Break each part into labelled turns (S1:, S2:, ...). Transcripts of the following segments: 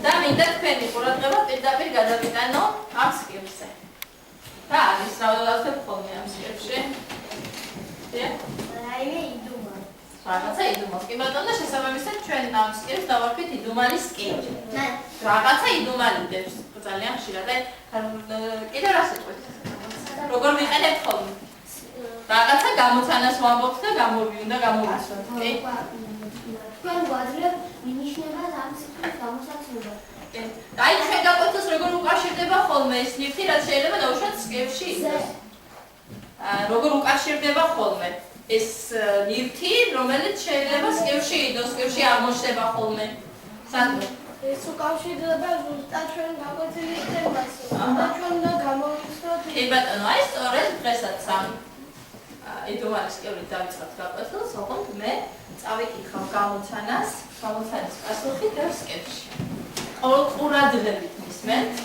S1: და მინდა თქვენი ყურადღება პირდაპირ გადავიტანო ამ სკილზე. რა არის რაოდენობით ხოლმე ამ სკილში?
S2: რაიმე იდუმალ.
S1: რაღაცა იდუმალს. კი ბატონო, შესაბამისად ჩვენ ამ სკილს დავარქვით იდუმალის სკილი.
S2: ნე.
S1: რაღაცა იდუმალიდებს ძალიან ხშირად. აი კიდევ რას იტყვით? როგორ ვიყენებთ ხოლმე? რაღაცა გამოცანას ვამბობთ და უნდა გამოვიცვალოთ. კი?
S2: ჩვენ გვაძლევთ მინიშნებას ამ სკილის გამოსაცნობად.
S1: აი ჩვენ გაკვეთილს როგორ უკავშირდება ხოლმე ეს ნივთი, რაც შეიძლება დაუშვათ სკილში იყოს. როგორ უკავშირდება ხოლმე ეს ნივთი, რომელიც შეიძლება სკილში იყოს, სკილში აღმოჩნდება ხოლმე. სანდრო
S2: ეს უკავშირდება ზუსტად ჩვენ გაკვეთილის თემას. და ჩვენ უნდა გამოვიცვლოთ.
S1: კი ბატონო, აი სწორედ დღესაც ამ იდუმალის სკილით დავიწყებთ გაკვეთილს, ოღონდ მე წავიკითხავ გამოცანის პასუხი და სკილში. ყოველ ყურადღებით მისმენთ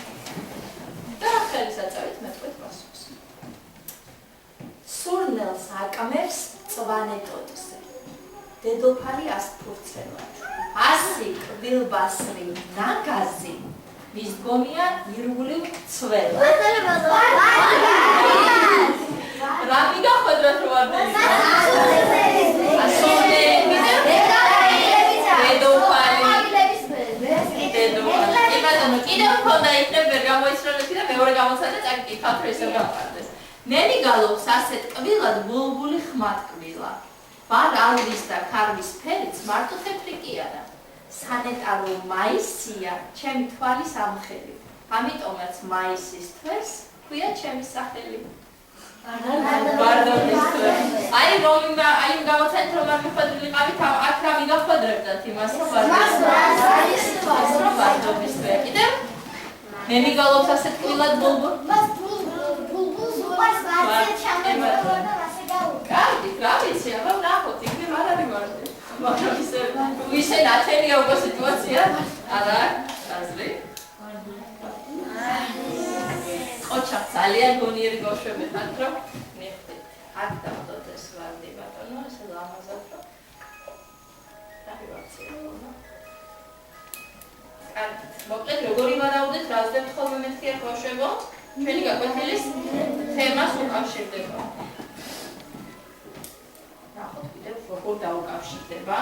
S1: და ხელისაწევით მეთქვით პასუხს. სურნელს აკმევს მწვანე ტოტზე. დედოფალი ასფურცელად. ასი კბილბასრი ნაგაზი მის დგომია ირგვლივ ცველა. რა მიგახვედრათ რო არ კიდევ მქონდა იქნებ ვერ გამოიცნობდი და მეორე გამოცანა წაკითხავთ რომ ისევ გავყარდეს. ნენი გალობს ასეთ კბილად ბულბული ხმად კბილა. ბარ ალვის და ქარვის ფერიც მარტო თეთრი კი არა. სანეტარო მაისია ჩემი თვალის ამხელი. ამიტომაც მაისის თვეს ქვია ჩემი სახელი. აი რომ გამოცანით რომ არ მიხვედრილიყავით აქ რა მიგახვედრებდათ იმას რომ ვარდობის თვე. კიდევ მე მიგალობს ასეთ კბილად ბულბულ
S2: ბულბულს უყარს ვარდზე ჩამოგვეყო და ასე გავუკ.
S1: რა ვიცი, აბა ნახოთ, იქნებ არ არის ვარდი. მაგრამ ისე ნათელია უკვე სიტუაცია. არა, აზრი. ოჩა ძალიან გონიერი გავშვებეთ აქ რომ მიხდი. აქ დავდოთ ეს ვარდი ბატონო, ესე ლამაზად რომ. მოკლედ როგორი ვარაუდეთ, რა ვზდებთ ხოლმე მეთქი აქ ბავშვებო? ჩვენი გაკვეთილის თემას უკავშირდება. ნახოთ კიდევ როგორ დაუკავშირდება.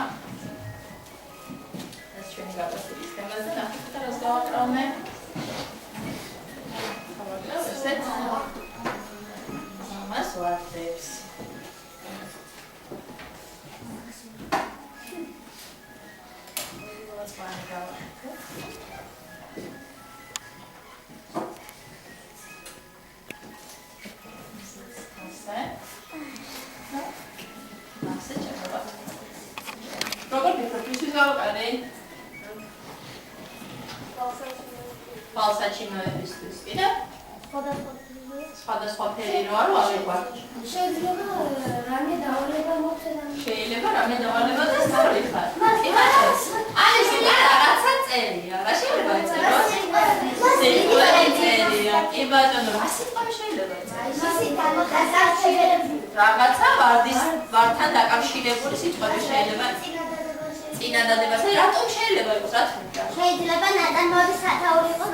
S1: ეს ჩვენი გაკვეთილის თემაზე ნახეთ და რას გავაკრავმე? ესეთ ამას ვარდებს. Falsaçimöbüsüz gibi. Სხვადასხვა ფერი რო არ ვაღვიქვათ.
S2: შეიძლება რამე დავალება მოხდეს.
S1: შეიძლება რამე დავალება და სწორი ხარ. არის რაღაცა წერია. რა შეიძლება ეწეროს? წერია. კი ბატონო, რა სიტყვა შეიძლება ეწეროს? რაღაცა ვარდთან დაკავშირებული სიტყვები შეიძლება. წინადადებასა რატომ შეიძლება იყოს რა თქმა უნდა?
S2: შეიძლება ნატანბობის სათაური იყოს,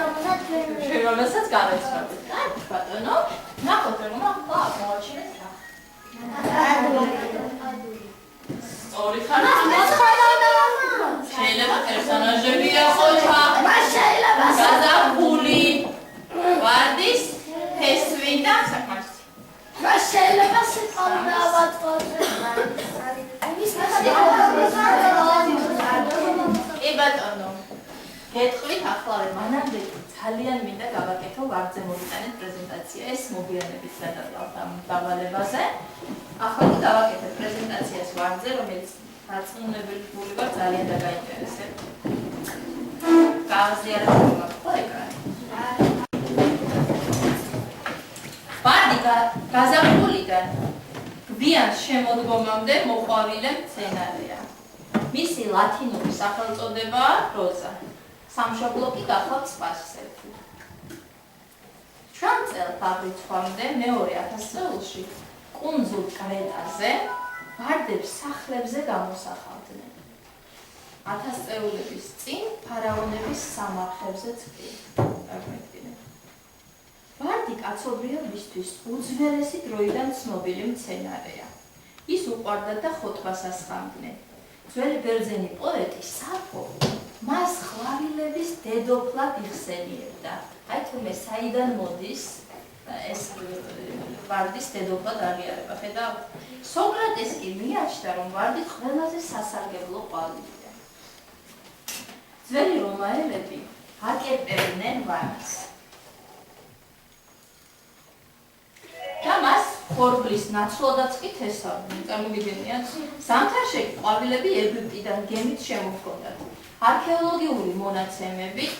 S1: რომელსაც გავეცნობთ. კარგი ბატონო, ნახოთ რომ ახლა აღმოაჩინეთ რა. სწორი ხარ? შეიძლება პერსონაჟებია ხოჩა.
S2: შეიძლება
S1: გაზაფხული, ვარდის ფესვი და საკმარისი.
S2: შეიძლება სიტყვა დავატყოთ.
S1: კი ბატონო, გეტყვით ახლავე მანამდე ძალიან მინდა გავაკეთო ვარდზე მოვიტანეთ პრეზენტაცია. ეს მოგვიანებით გადავიდეთ ამ დავალებაზე. ახლა კი გავაკეთეთ პრეზენტაციას ვარდზე, რომელიც დარწმუნებული ვარ ძალიან დაგაინტერესებთ. გააზიარებთ ხო ეკრანი? ვარდი გაზაფხულიდან გვიან შემოდგომამდე მოყვავილე მცენარეა. მისი ლათინური სახელწოდებაა როზა. სამშობლო კი გახლავთ სპარსეთი. ჩვენ წელთაღრიცხვამდე მეორე 1000 წელში კუნძულ კრეტაზე ვარდებს სახლებზე გამოსახავდნენ. 1000 წეულების წინ ფარაონების სამარხებზეც კი. წარმოიდგინეთ. ვარდი კაცობრიობისთვის უძველესი დროიდან ცნობილი მცენარეა. ის უყვარდა და ხოტბას ასხამდნენ. ძველი ბერძენი პოეტი საფო მას ხვავილების დედოფლად იხსენიებდა. აი თუმე საიდან მოდის ეს ვარდის დედოფლად აღიარება. ხედავთ? სოკრატეს კი მიაჩნდა, რომ ვარდი ყველაზე სასარგებლო ყვავილია. ძველი რომაელები აკერპებდნენ ვარდს. და მას ხორბლის ნაცვლადაც კი თესავდნენ. წარმოგიდგენიათ? ზამთარში ყვავილები ეგვიპტიდან გემით შემოჰქონდათ. არქეოლოგიური მონაცემებით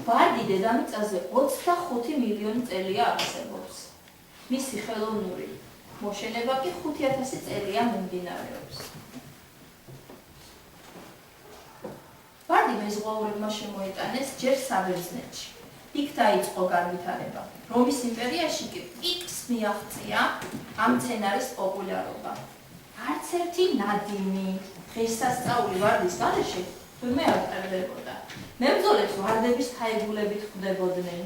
S1: ვარდი დედამიწაზე 25 მილიონი წელია არსებობს. მისი ხელოვნური მოშენება კი 5000 წელია მიმდინარეობს. ვარდი მეზღვაურებმა შემოიტანეს ჯერ საბერძნეთში. იქ დაიწყო განვითარება. რომის იმპერიაში კი პიკს მიაღწია ამ მცენარის პოპულარობა. არც ერთი ნადიმი დღესასწაული ვარდის გარეშე თურმე არ წერდებოდა. მებრძოლებს ვარდების თაიგულებით ხვდებოდნენ.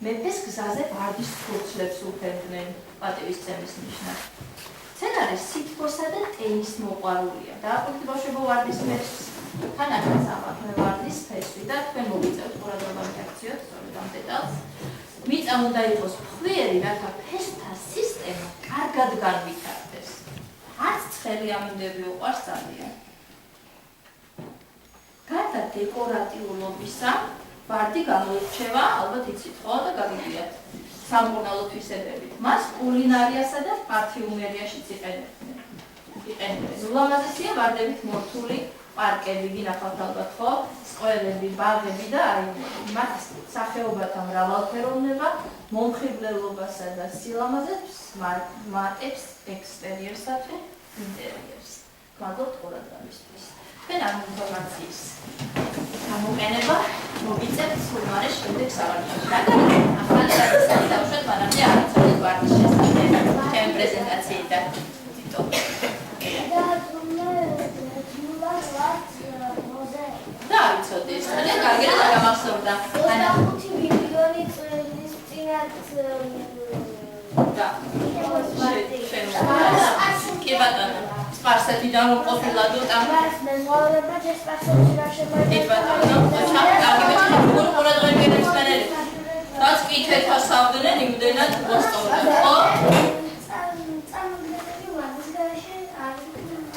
S1: მეფეს გზაზე ვარდის ფურცლებს უფერდნენ პატივისცემის ნიშნად. მცენარე სითბოსა და ტენის მოყვარულია. დააკვირდით ბავშვებო ვარდის ფესვს. თანახმად ამაყნე ვარდის ფესვი და თქვენ მოგიწევთ ყურადღება მიაქციოთ სწორედ ამ დეტალს. მიწა უნდა იყოს ფხვიერი, რათა ფესვთა სისტემა კარგად განვითარდეს. არც ცხელი ამინდები უყვარს ძალიან. გარდა დეკორატიულობისა, ვარდი გამოირჩევა, ალბათ იცით ხო და გაგიგიათ, სამკურნალო თვისებებით. მას კულინარიასა და პარფიუმერიაში იყენებდნენ. ულამაზესია ვარდებით მორთული პარკები, გინახავთ ალბათ ხო, სკოლები, ბაღები და მათ სახეობათა მრავალფეროვნება, მომხიბლელობასა და სილამაზეს მატებს ექსტერიერსა თუ ინტერიერს. გმადლობთ ყურადღებისთვის. თქვენ ამ ინფორმაციის გამოყენება მოგიწევთ სულმარე შემდეგ სავარჯიშოში. ახალი რადისანი დავუშვათ მანამდე არაცოდეთ ვარდის შესახებ ჩემი პრეზენტაციიდან. და ვიცოდი, ძალიან კარგი რა გამახსოვდა.
S2: 25 მილიონი წლის წინათ
S1: და კი ბატონო, სპარსეთიდან რომ ყოფილა და
S2: მეზღვაურებმა ჯერ სპარსეთში რა შემოიჭრა.
S1: კი ბატონო, კარგი მეჩხი როგორ ყურადღებიანებს მენელი. რაც კითეთა სავდნენ იმდენად მოსწავლენ, ხო?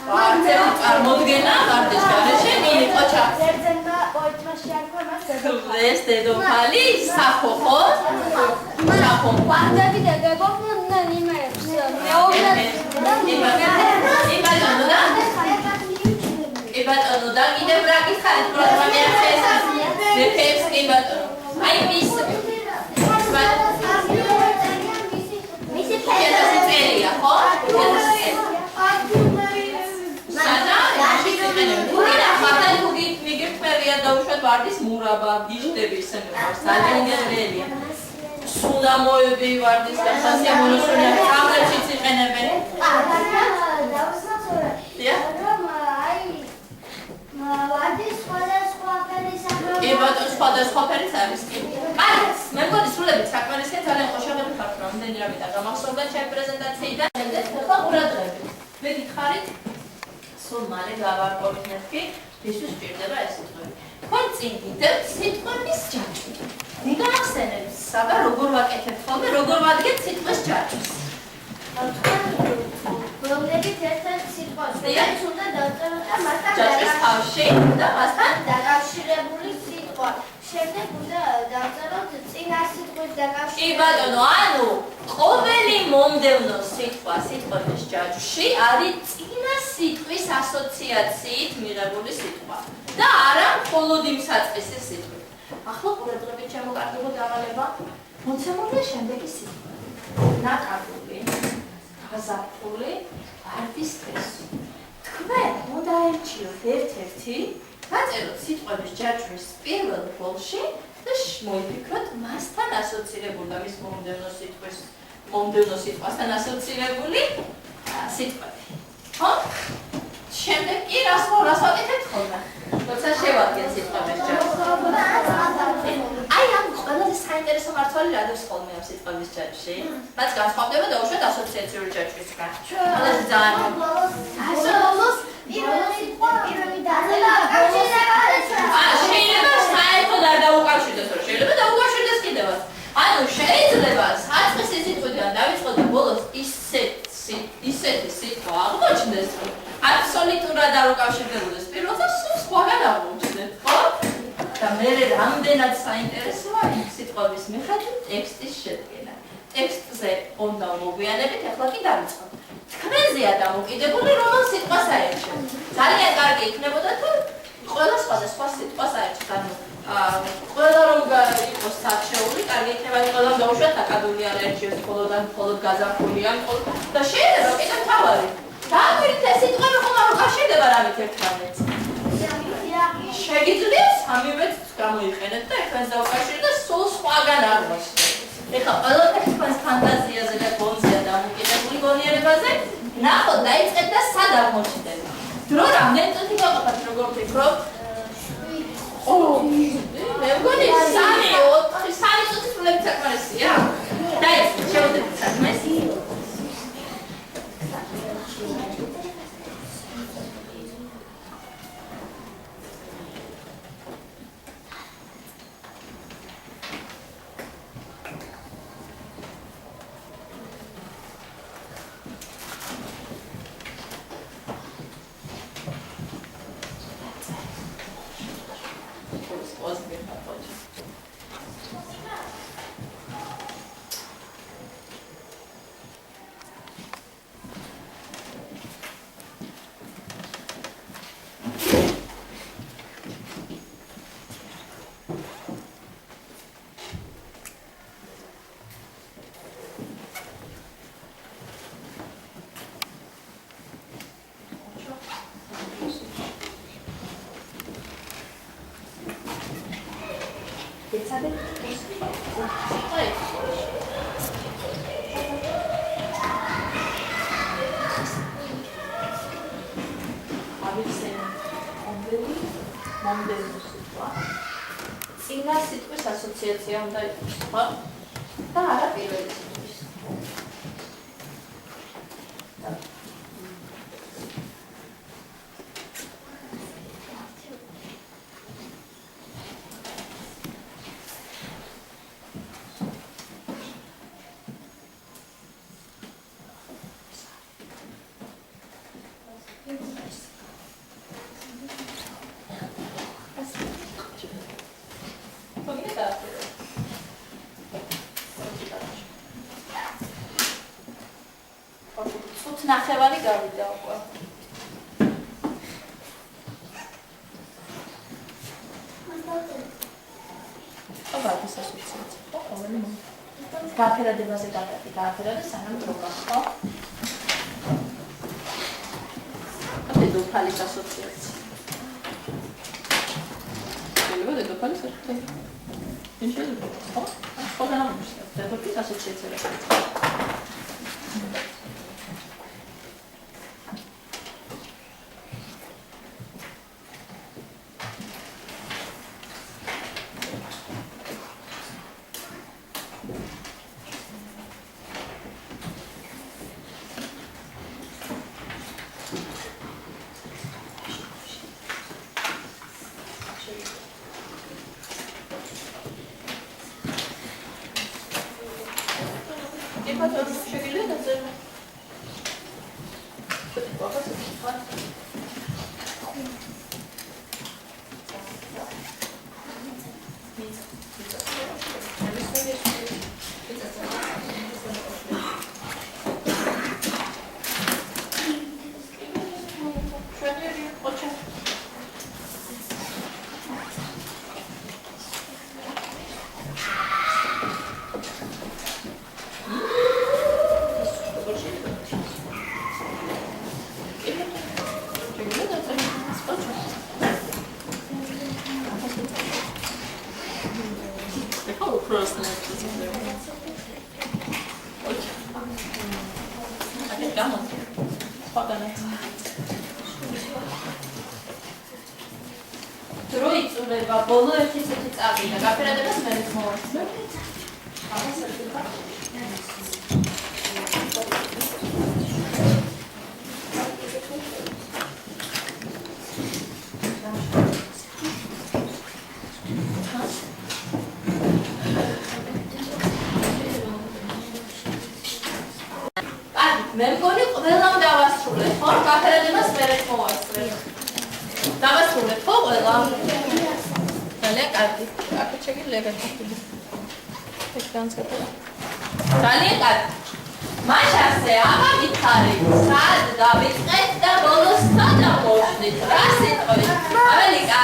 S1: ვარდები წარმოდგენა ვარდის გარეშე მიიღო ჩა.
S2: ბერძენმა პოეტმა შეარქვა მას დედოფალი.
S1: ეს დედოფალი საფო ხო? საფო.
S2: ვარდები დებობდნენ იმებს მეომრებს.
S1: კი ბატონო და კიდევ რა გიხარით პროგრამა მიახეს მეფეებს კი ბატონო. აი მის მისი ფერდასი წერია ხო? დავუშვათ ვარდის მურაბა, ბიჭდები ისე მეყავს, ძალიან გერელია. სუნამოები ვარდის და სასიამოვნოა, კამრებშიც იყენებენ.
S2: ვარდის სხვადასხვა ფერის აღროვა.
S1: კი ბატონო, სხვადასხვა ფერის არის კი. აი, მე მგონი სულებით საკმარისია, ძალიან ხოშაბები ხართ, რომ იმდენი რამე დაგამახსოვრდა ჩემი პრეზენტაციიდან. ახლა ყურადღებით. მე გითხარით, სულ მალე გავარკვევით მეთქი, ისთვის ჭირდება ეს სიტყვები. თქვენ წინ გიდევთ სიტყვების ჯაჭვი. მიგახსენებთ, საბა როგორ ვაკეთებთ ხოლმე, როგორ ვადგეთ სიტყვის ჯაჭვს.
S2: რომლებიც ერთ-ერთ სიტყვას უნდა დავწეროთ და მასთან
S1: ჯაჭვის თავში და მასთან
S2: დაკავშირებული სიტყვა. შემდეგ უნდა დავწეროთ წინა სიტყვის დაკავშირებული.
S1: კი ბატონო, ანუ ყოველი მომდევნო სიტყვა სიტყვების ჯაჭვში არის წინა სიტყვის ასოციაციით მიღებული სიტყვა და არა მხოლოდ იმ საწყისის სიტყვით. ახლა ყურადღებით შემოგარდებოდ დავალება მოცემულია შემდეგი სიტყვები. ნაკარგული, გაზაფხული, ვარდის ფესვი. თქვენ უნდა აირჩიოთ ერთ-ერთი, დაწეროთ სიტყვების ჯაჭვის პირველ ბოლოში და მოიფიქროთ მასთან ასოცირებული და მის მომდევნო სიტყვასთან ასოცირებული სიტყვები. ხო? შემდეგ კი რას ვაკეთებთ ხოლმე? როცა შევადგენთ სიტყვებს ჯერში. აი ამ ყველაზე საინტერესო მართალი რადებს ხოლმე ამ სიტყვების ჯერში? რაც განსხვავდება დაუშვათ ასოციაციური ჯერშისგან. ყველაზე ძალიან
S2: ბოლოს პირველი სიტყვა პირამიდაზე და
S1: შეიძლება საერთოდ არ დაუკავშირდეს, რომ შეიძლება დაუკავშირდეს კიდევაც. ანუ შეიძლება საწყისი სიტყვიდან დავიწყოთ და ბოლოს ისეთი სიტყვა აღმოჩნდეს, რომ აბსოლუტურად არ უკავშირდებოდეს პირველს და სულ სხვაგან აღმოჩნდეს, ხო? და მე რამდენად საინტერესოა იმ სიტყვების მიხედვით ტექსტის შედგენა. ტექსტზე უნდა მოგვიანებით, ახლა კი დავიწყოთ. თქვენზეა დამოკიდებული, რომელ სიტყვას აერჩევთ. ძალიან კარგი იქნებოდა თუ ყველა სხვადასხვა სიტყვას აერჩევთ. ანუ ყველა რომ იყოს სარჩეული, კარგი იქნება ყველა დაუშვათ აკადემიური არ აერჩევს მხოლოდ გაზაფხული ან და შეიძლება კიდევ თავარი. დაგვირთ ეს სიტყვები ხომ არ უკავშირდება რამით ერთმანეთს. შეგიძლიათ სამივეც გამოიყენეთ და ერთმანეთს დაუკავშიროთ და სულ სხვაგან აღმოჩნდეთ. ეხლა ყველაფერი თქვენს ფანტაზიაზე და გონზეა დამოკიდებული გონიერებაზე, ნახოთ დაიწყეთ და სად აღმოჩნდეთ. დრო რამდენი წუთი გაყოფათ როგორ ვფიქრობთ? მე მგონი 3 წუთი სულებით საკმარისია. დაიწყეთ, შევუძლებთ საქმეს. წინა სიტყვის ასოციაცია უნდა იყოს, ხო? და არა პირველი სიტყვის. ნახევარი გავიდა უკვე. აბა ის ასოციაცია. ხო, ყოველი მომენტი. გააფერადებაზე გადადი, გააფერადე სანამ დროა, ხო? დედოფალის ასოციაცია. შეიძლება დედოფალის ასოციაცია. შეიძლება, ხო? ხო, განამუშავე. დედოფალის ასოციაცია. მისწურება ბოლო 1 წუთი წავიდა გაფერადებას მე მოვასწრე მე მგონი ყველამ დავასრულე, ხო? გაფერადებას მერე მოვასწრე. დავასრულე, ხო, ყველამ? ძალიან კარგი. აქეთ შეგიძლია გაგიხდები. ეს განსაკუთრებით. ძალიან კარგი. მაშასე, აბა ვითხარი, სად დავიწყეთ და ბოლოს სად ამოვშნით? რა სიტყვით? ამელიკა.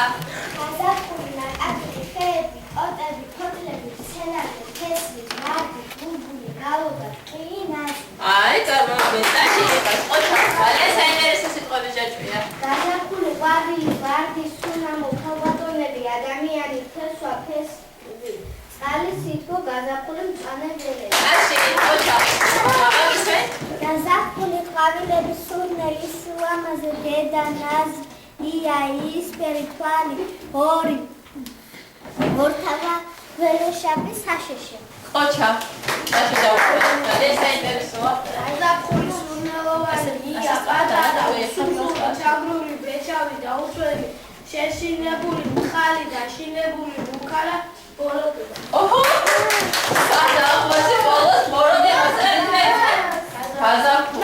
S2: გაზაფხული ნაკადული ხეები, კოტები, ფოთლები, სცენარი, თესლი, მარდი, ბულბული, გალობა, ყინას.
S1: აი, წარმოვიდგინე, შეიძლება ყოჩა, ძალიან საინტერესო სიტყვები ჯაჭვია.
S2: გაზაფხული, ყვავილი, ვარდი, სუნამო, ქალბატონები, ადამიანი, თესვა, ფესვი. წყალი, სითბო, გაზაფხული, მწვანე ველები.
S1: ასე, ყოჩა. აბა
S2: გაზაფხული, ყვავილები, სურნელი, სილამაზე, დედა, ნაზი, ია, იისფერი, თვალი, ორი, ორთავა, ველოშაპი, საშეშე.
S1: ყოჩა. ასე დავუყურე. ძალიან საინტერესოა.
S2: გაზაფხული, სურნელოვანი, ია, პატარა, სურნელი, ჩაგრული, ბეჭავი, დაუშველი, შეშინებული, მხალი და შინებული, მუქარა, ბოროტი.
S1: ოჰო! გადააღვაზე ბოლოს ბოროტი მოწერეთ. გაზაფხული.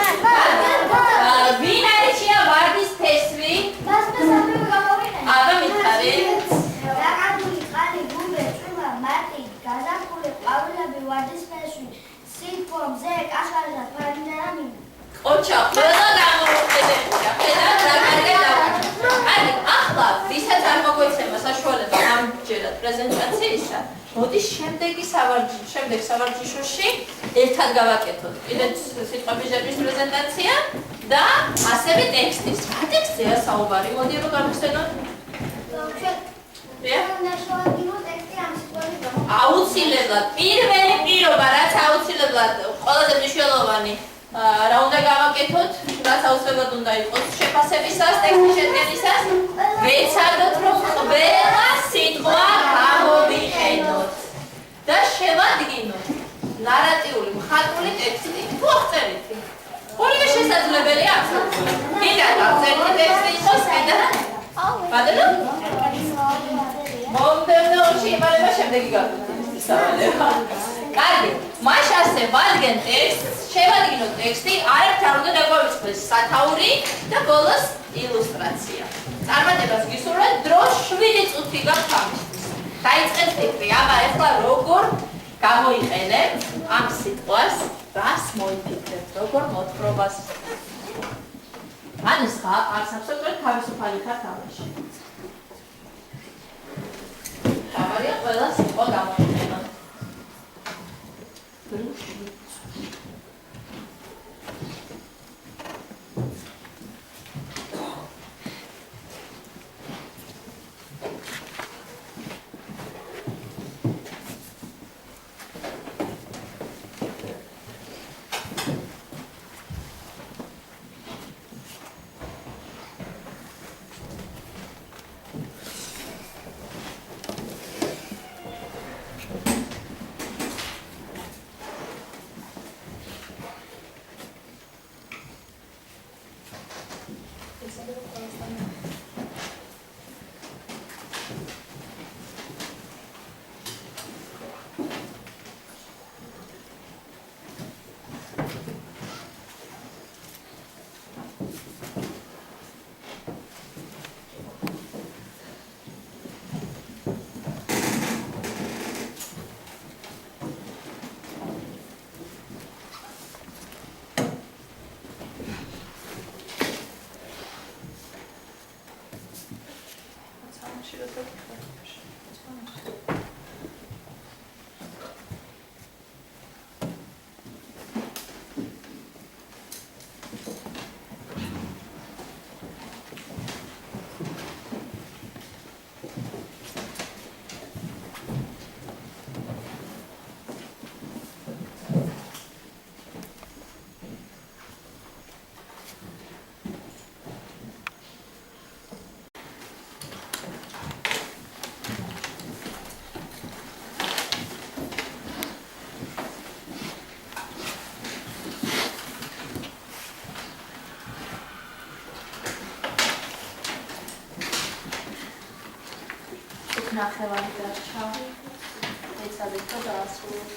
S1: ვინ არიშია ვარდის თესვი? აბა მითხარი.
S2: რაკადული, ყალი, გუბე, წვიმა, მარტი, გაზაფხული, ყვავილები, ვარდის ფესვი, სითბო, მზე, კაშკარი და ფარინარა მინდა.
S1: ყოჩა, ყველა გამოვუხედებია. ხედავ რა კარგი დავუყურე. აი, ახლა ვისაც არ მოგვეცემა საშუალება ამჯერად პრეზენტაციისა, მოდი შემდეგ სავარჯიშოში ერთად გავაკეთოთ. კიდეც სიტყვების ჯერჯის პრეზენტაცია და ასევე ტექსტის. რა ტექსტია საუბარი? მოდი რომ გავხსენოთ. აუცილებლად პირველი პირობა, რაც აუცილებლად ყველაზე მნიშვნელოვანი რა უნდა გავაკეთოთ, რაც აუცილებლად უნდა იყოს შეფასებისას, ტექსტის შედგენისას, ვეცადოთ რომ ყველა სიტყვა გამოვიყენოთ და შევადგინოთ ნარატიული მხატვრული ტექსტი. თუ აღწერით. ორივე შესაძლებელია აბსოლუტურად. კიდევ აღწერითი ტექსტი იყოს, კიდევ ბატონო? მომდევნოებში იმალება შემდეგი გაგვითხრება. კარგი, მაშ ასე ვადგენ ტექსტს, შევადგინოთ ტექსტი, არაერთი არ უნდა დაგვავიწყდეს სათაური და ბოლოს ილუსტრაცია. წარმატებას გისურვებთ, დრო 7 წუთი გაქვთ ამისთვის. დაიწყეთ ფიქრი, აბა ეხლა როგორ გამოიყენებთ ამ სიტყვას, რას მოიფიქრებთ, როგორ მოთხრობას. ან სხვა არც აბსოლუტურად თავისუფალი ხართ ამაში. თავარია ყველა სიტყვა გამოიყენოთ. ნახევარი დარჩა. ეცადეთ და დაასრულოთ.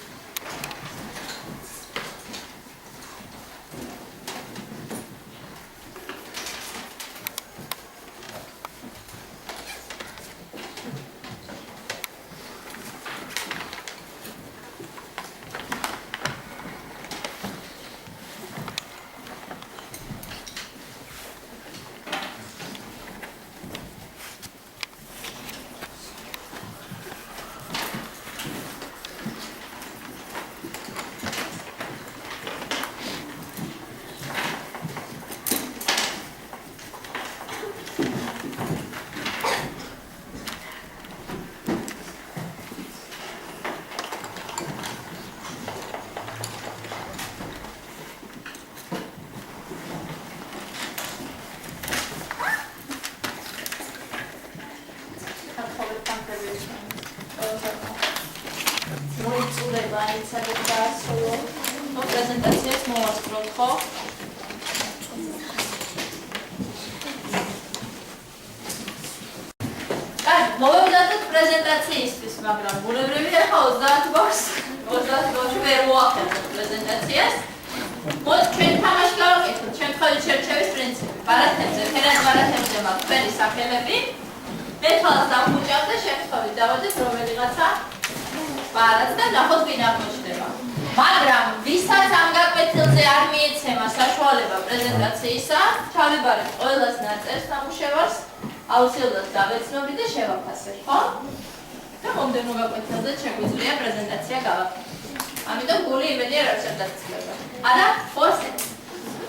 S1: Prezentacijas mowasprot, ხო? მოვევდათ პრეზენტაციისთვის, მაგრამ ბუნებრივია ხა 30 ბავშვი ვერ მოახერხებთ პრეზენტაციას. მოდ ჩვენ თამაში გავაკეთოთ, შემთხვევით შერჩევის პრინციპი. ბარათებზე, ფერად ბარათებზე მაქვს თქვენი სახელები. მე თვალს დამუჭავ და შემთხვევით დავადებ რომელიღაცა ბარათს და ნახოთ ვინ აღმოჩნდება. მაგრამ ვისაც ამ გაკვეთილზე არ მიეცემა საშუალება პრეზენტაციისა, ჩავიბარებ ყველას ნაწერს ნამუშევარს, აუცილებლად დავეცნობი და შევაფასებ, ხო? და მომდევნო გაკვეთილზე შეგვიძლია პრეზენტაცია გავაკეთოთ. ამიტომ გული იმედია რაც არ დაგწლება. არა, ხოსე.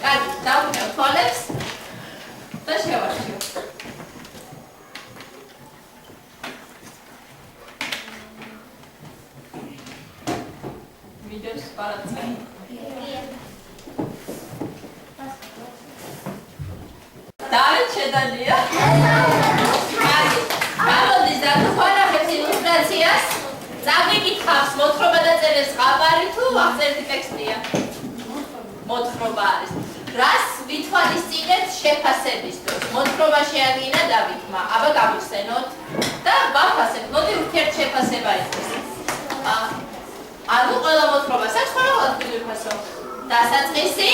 S1: კარგი, დავუჭავ თვალებს და შევარჩიო. ვიდეოს პარაცხა. დავით შედანია. კარგი. გამოდის და თქვენახებს ილუსტრაციას. წავიკითხავს მოთხრობა დაწერეს ხაბარი თუ აღწერითი ტექსტია? მოთხრობა არის. რას ვითვალისწინებთ შეფასების დროს? მოთხრობა შეადგინა დავითმა. აბა გავიხსენოთ და ვაფასებთ. მოდი ურთიერთ შეფასება იყოს. ანუ ყველა მოთხრობას აქვს ყოველად ვიფასო. დასაწყისი,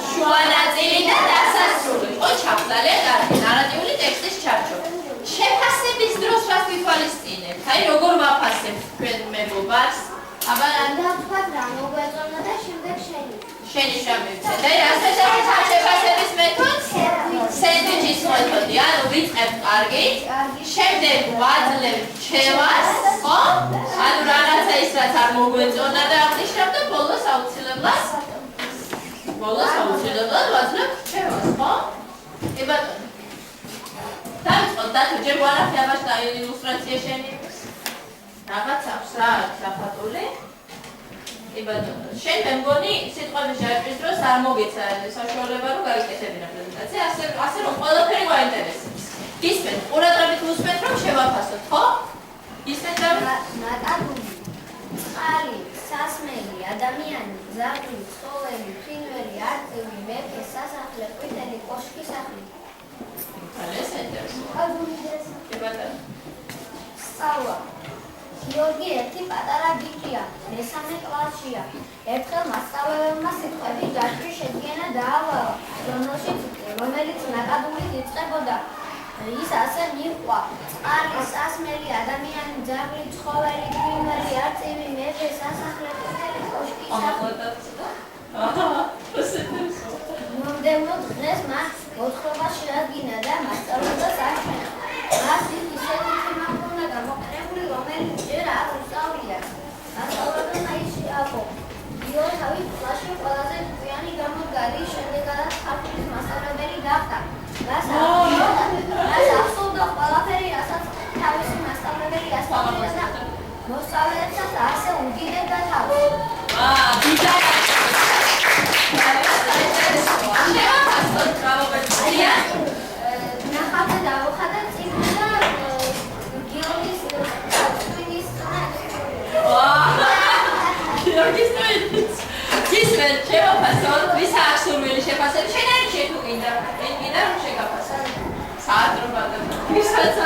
S1: შუა ნაწილი და დასასრული. ხო, ჩავწალე კარგი ნარატიული ტექსტის ჩარჩო. შეფასების დროს რას ვითვალისწინებთ? აი როგორ ვაფასებთ თქვენ მეგობარს? აბა
S2: და თქვათ რა მოგვეწონა და შემდეგ
S1: შენი შევიცეთ. აი ასე შეფასების მეთოდს სენდვიჩის მეთოდი. ანუ ვიწყებთ კარგით, შემდეგ ვაძლევთ ჩევას, ხო? ანუ რაღაცა ის რაც არ მოგვეწონა და აღნიშნავ და ბოლოს აუცილებლად ვაძლევთ ჩევას, ხო? კი ბატონო. დავიწყოთ დათო, ჯერ ვარაფერი აბაშ ილუსტრაცია შენი. რაღაც აქვს რა საფატული. კი ბატონო, შენ მე მგონი სიტყვების ჯაჭვის დროს არ მოგეცა საშუალება რომ გაიკეთებინა პრეზენტაცია, ასე რომ ყველაფერი გვაინტერესებს. ისმენთ, ყურადღებით უსმენთ რომ შევაფასოთ, ხო? ისმენთ და
S2: ნაკადული, წყალი, სასმელი, ადამიანი, ძაღლი, ცხოველი, ფრინველი, არწივი, მეფე, სასახლე, ყვითელი, კოშკი, სახლი.
S1: ეს ინტერესია. კი ბატონო.
S2: სწავლა. გიორგი ერთი პატარა ბიჭია, მესამე კლასშია. ერთხელ მასწავლებელმა სიტყვების ჯაჭვის შედგენა დაავალა, რომელიც ნაკადულით იწყებოდა. ის ასე მიჰყვა: წყალი, სასმელი, ადამიანი, ძაღლი, ცხოველი, ფრინველი, არწივი, მეფე, სასახლე, ყვითელი, კოშკი, სახლი. მომდევნო დღეს მას მოთხრობა შეადგინა და მასწავლებელს აჩვენა. მას ისეთი თემა ჰქონდა გამოყენებული, რომელიც ჯერ არ უსწავლია. მასწავლებელმა ის შეაყო. გიო თავის კლასში ყველაზე ჭკვიანი გამოდგა, რის შემდეგაც ქართულის მასწავლებელი გახდა. მას ახსოვდა ყველაფერი, რასაც თავისი მასწავლებელი ასწავლიდა და მოსწავლეებსაც ასე უდიდებდა თავს. ნახავდა დავუხადა წიგნი და გიორგის ტვინის
S1: გიორგის ტვინის ისმენთ შევაფასოთ, ვისა აქვს სურვილი შეფასების? შენ არ შეგუ გინდა რომ შეგაფასო. საათრობა და ვისაც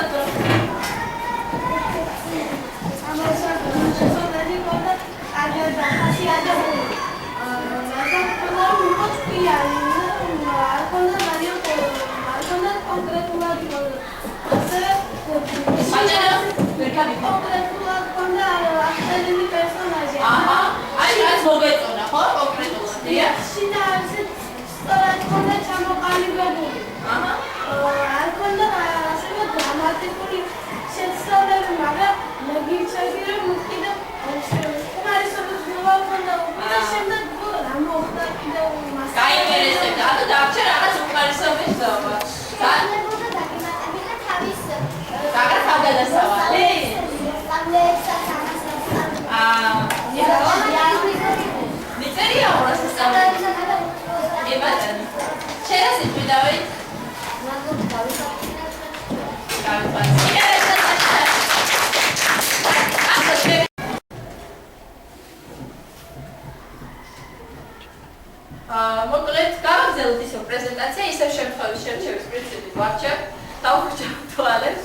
S1: მოკლედ გავაგზავნოთ ისევ პრეზენტაცია, ისევ შემთხვევის შერჩევის პრინციპით ვარჩევ, დავუხრჩევ თვალებს.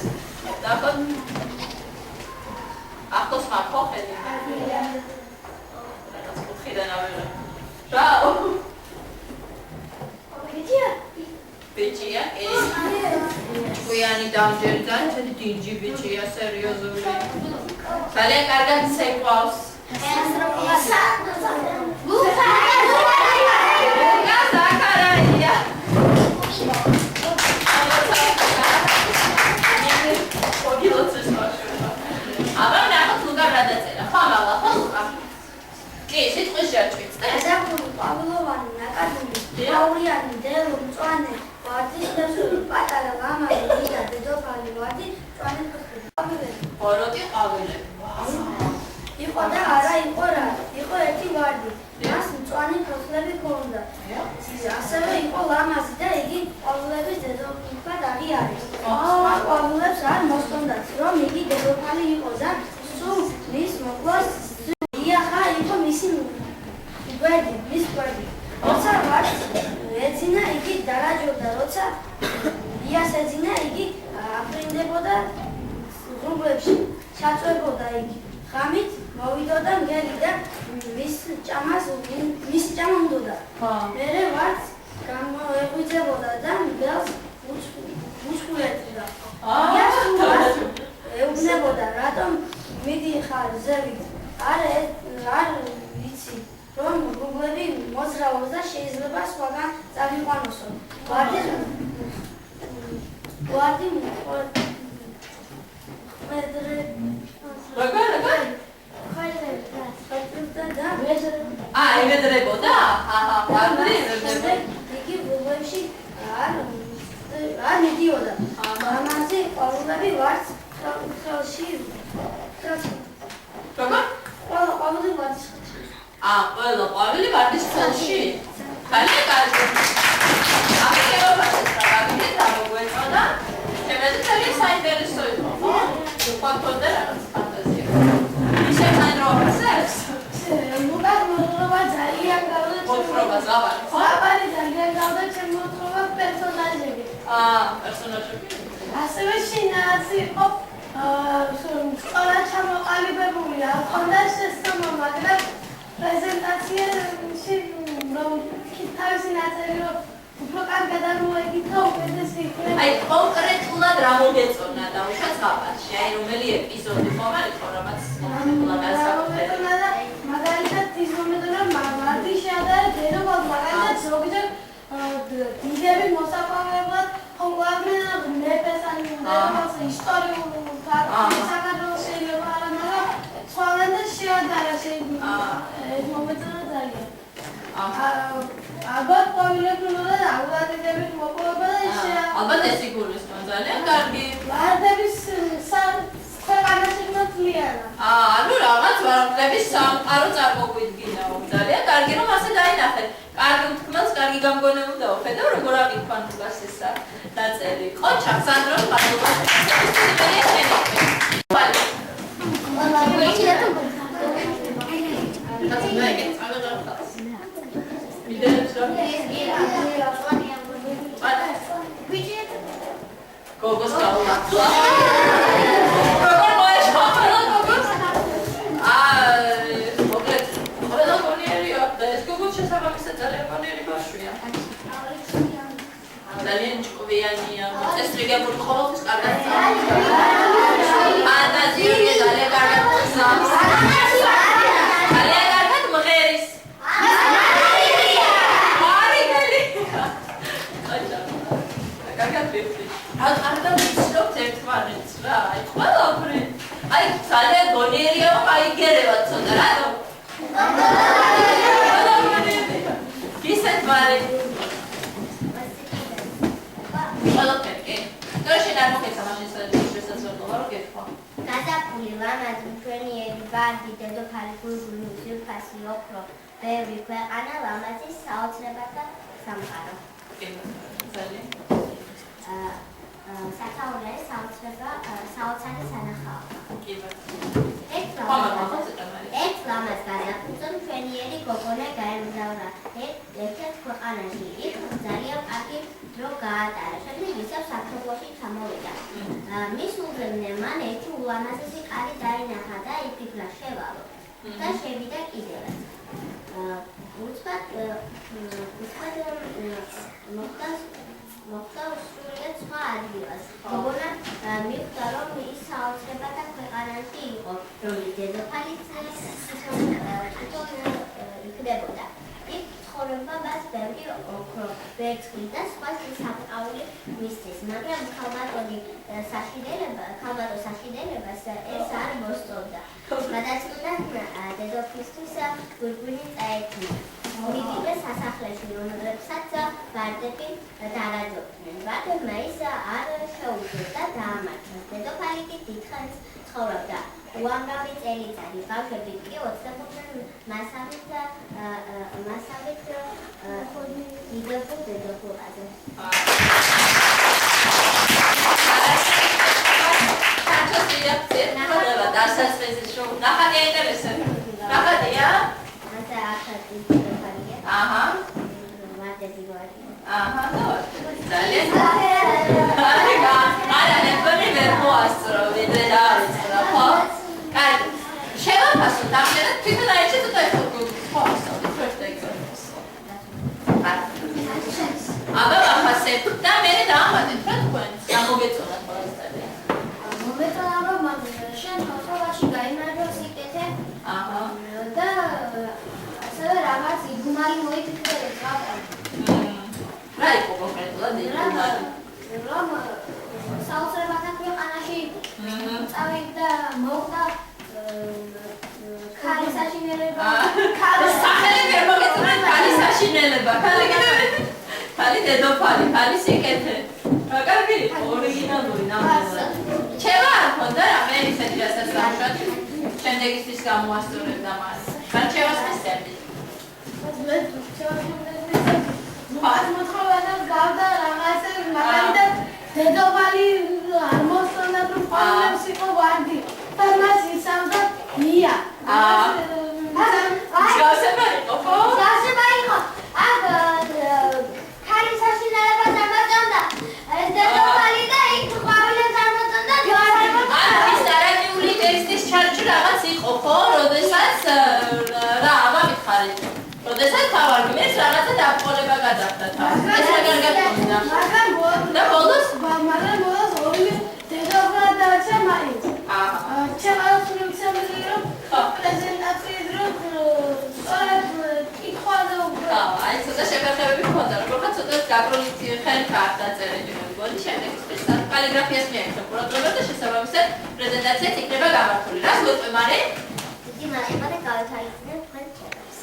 S1: ნახოთ. ახლოს ხარ ხო ხედი? რაღაც კუთხიდან ავიღე. რაო? ბიჭია, ყვიანი დამჯერი ძალიან დინჯი ბიჭია, სერიოზული. ძალიან კარგად ცეკვავს. ძალიან წესრიგებული ყოველთვის კარგად წამოწევს. ფანტაზიური ძალიან კარგად წამოწევს. ძალიან კარგად მღერის. მარიგელი. კარგად ვიფრთხილ. არ ვიცნობთ ერთმანეთს რა, აი ყველაფერი. აი ძალიან გონიერია, აიგერება ცოტა რატო? ისეთ მალე ყველაფერი კი. და შენ არ მოგეცა მაშინ შესაძლებლობა რომ გეთქვა.
S2: გაზაფხული ლამაზი მშვენიერი ვარდი დედოფალი გულგული ძვირფასი ოქრო ბევრი ქვეყანა ლამაზი საოცრებათა სამყარო.
S1: კი ძალიან.
S2: სათაურია საოცრება საოცარი სანახაო.
S1: კი
S2: ერთ ლამაზ გაზაფხულზე მშვენიერი გოგონა გაემგზავრა ერთ-ერთ ქვეყანაში. იქ ძალიან კარგი დრო გაატარა. შემდეგ ისევ საქართველოში ჩამოვიდა. მის უზრუნველზე მან ერთი ულამაზესი კარი დაინახა და იფიქრა შევალო. და შევიდა კიდევაც. უცბად მოხდა სრულიად სხვა ადგილას. გოგონა მიხვდა რომ ის საოცრებათა ქვეყანაში იყო, რომლის დედოფალიც იქნებოდა. იქ ცხოვრება მას ბევრი ოქრო, ვერცხლი და სხვა საკმაული მისცეს, მაგრამ ქალბატონი საშინელებას ეს არ მოსწონდა. გადაწყვიტა დედოფლისთვის გურგული წაექმნა. მივიდა სასახლეში, რომელსაც ვარდები დაარაჯობდნენ. ვარდებმა ის არ შეუძლეს და დაამარცხეს. დედოფალი კი დიდხანს ცხოვრობდა. უამრავი წელიწადი, ბავშვები კი ოცნებობდნენ მასავით დიდებულ დედოფლაზე.
S1: დასაწყისის რომ ნახატი აინტერესებს. ნახატია?
S2: ასე ახალი დედოფალია.
S1: აჰა.
S2: ვარდები გვარი.
S1: აჰა, ძალიან. არა, მეგონი ვერ მოასწრო, ვიდრე დავიწყო, ხო? კარგი. შევაფასოთ, ამჟამად თვითონ აიჩეთ თუ დავასწავლეთ პროექტს. აბა ვაფასებთ და მე დავამატეთ რა თქვენ? გამოგეწონათ ყველასწავლე.
S2: მომეწონა რომ შენ ხოთობაში გაიმარჯვა სიკეთე.
S1: აჰა.
S2: და ასევე რაღაც იგუმარი მოიფიქრეთ რა.
S1: რა იყო კონკრეტულად იგუმარი?
S2: რომ საოცრებათა ქვეყანაში წავიდა მოხდა ქალის საშინელება.
S1: სახელი ვერ მოგეწონათ ქალის საშინელება. ქალი დედოფალი, ქალი სიკეთე. კარგი, ორიგინალური ნამდვილად. ჩემ არ მქონდა რამე ისეთი რასაც დავუშვათ. შემდეგისთვის გამოასწორებ და მას. გარჩევას მისცემთ.
S2: მე მოთხოვანას გავდა რაღაცები, მაგალითად დედოფალი არ მოსწონდა რომ პავლებს იყო ვარდი და მას იცავდა ია.
S1: გასება იყო, ხო?
S2: გასება იყო. აქ ქალის საშინელებას არ მოსწონდა. ეს დედოფალი და იქ ყვავილებს არ მოსწონდა.
S1: ის არანიული ტექსტის ჩარჩო რაღაც იყო, ხო? როდესაც რა, აბა მითხარით. როდესაც თავარგმნეს რაღაცა დაყოლება გადახდა თან. ეს რა კარგად გქონდა. და ბოლოს
S2: ორივე დედოფლა დააჩა მაინც.
S1: აჰა.
S2: ჩემს მიცემელი რომ პრეზენტაციის დრო კითხვაზე
S1: ხო, აი ცოტა შეფერხებები მქონდა, როგორღაც ცოტა გაგროლითი ხელი დაწერილი მეგონი, შემდეგისთვის კალიგრაფიას მიაკეთებ ყურადღება და შესაბამისად პრეზენტაციაც იქნება გამართული. რას ვეწვე მარე?
S2: დიდი მარება და გავეთვალისწინებ თქვენ ჩემს.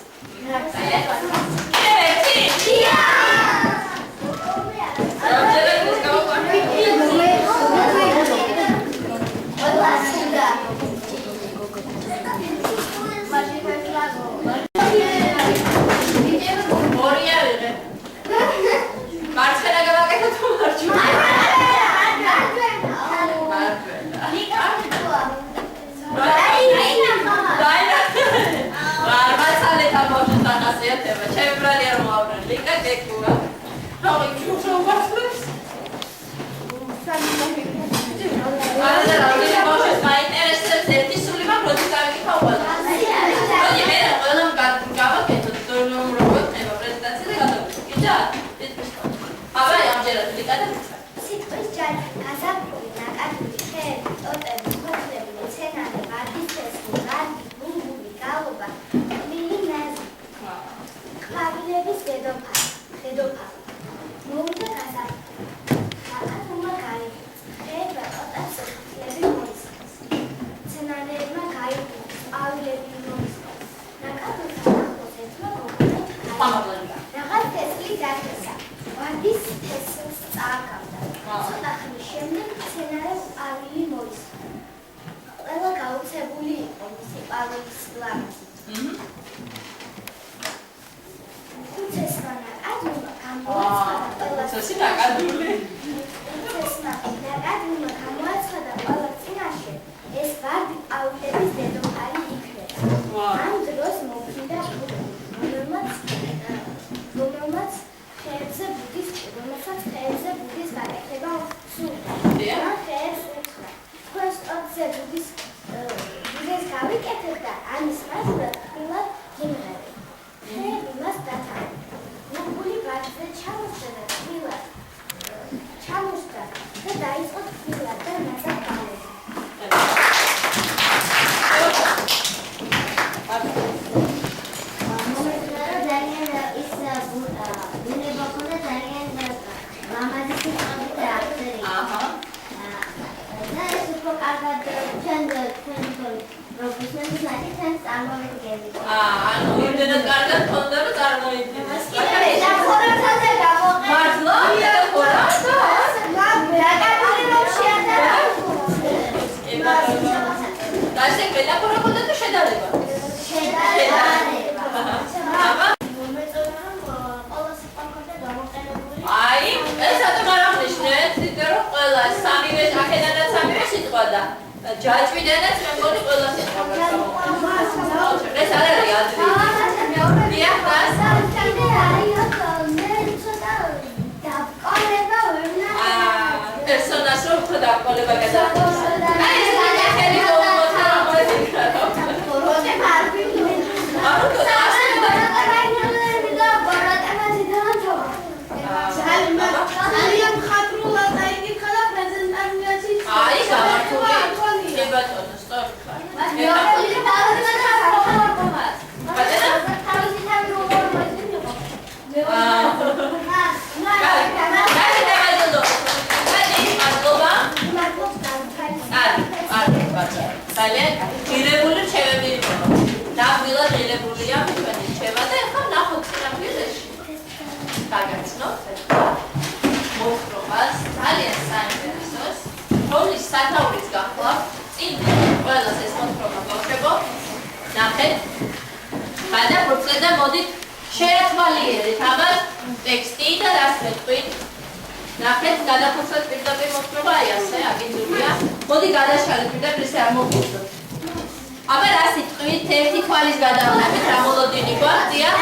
S2: პალექს ლამაზი. უცესმანა ადუმა გამოაცხადა ყველა წინაშე ეს ვარდი პავლების დედოფალი იქნეს. ამ დროს მოფრინდა რომელმაც ხეებზე ბუდის გაკეთება სურდა. მან ხეებს უთხრა, თქვენს ტოტზე ბუდეს გავიკეთებ და ამის მასურად თბილად გიმღერებ. ხეები მას დათავდნენ. ნუგული ვარდზე ჩამოსდა და თბილად ჩამოსდა და დაიწყო თბილად და მასა პავლები.
S1: ანუ იმდენად კარგად ქონდა რომ წარმოიდგინე. მართლა? და ესე მეტაფორა ქონდა თუ შედარება? აი, ეს რატომ არ აღნიშნეთ? იმიტომ რომ ყველა სამივე აქედანაც სამივე სიტყვა და ჯაჭვიდანაც მე მგონი ყველა სიტყვა გასაუბრებს. ეს არ არის ადრე. დიახ, პერსონაჟს რო უფრო დაყოლება გადააქვს. აი, ეს ახალი მომოთა მოიქრა.
S2: ძალიან ხატრულა დაიკითხა და პრეზენტაციაში
S1: აი, გამართული. ბატონო, სწორი ხარ. ძალიან ღირებული რჩევები იყო. ნამდვილად ღირებულია თქვენი რჩევა და ახლა ნახოთ სინამდვილეში. გაგაცნოთ მოთხრობას ძალიან საინტერესოს. რომლის სათაურიც გახლავთ, წინ ყველას ეს მოთხრობა გავშვებო. ნახეთ. გადაგვწევთ და მოდით შეერთვალიერეთ ამას ტექსტი და რას მეთქვით. ნახეთ, გადაფუძვლად პირდაპირ მოთხრობა აი ასე, აკინძულია. მოდი გადაშალეთ პირდაპირ ესე არ მოვხსნათ. აბა რა სიტყვით ერთი თვალის გადავლებით რა მოლოდინი გვაქვს, დიახ?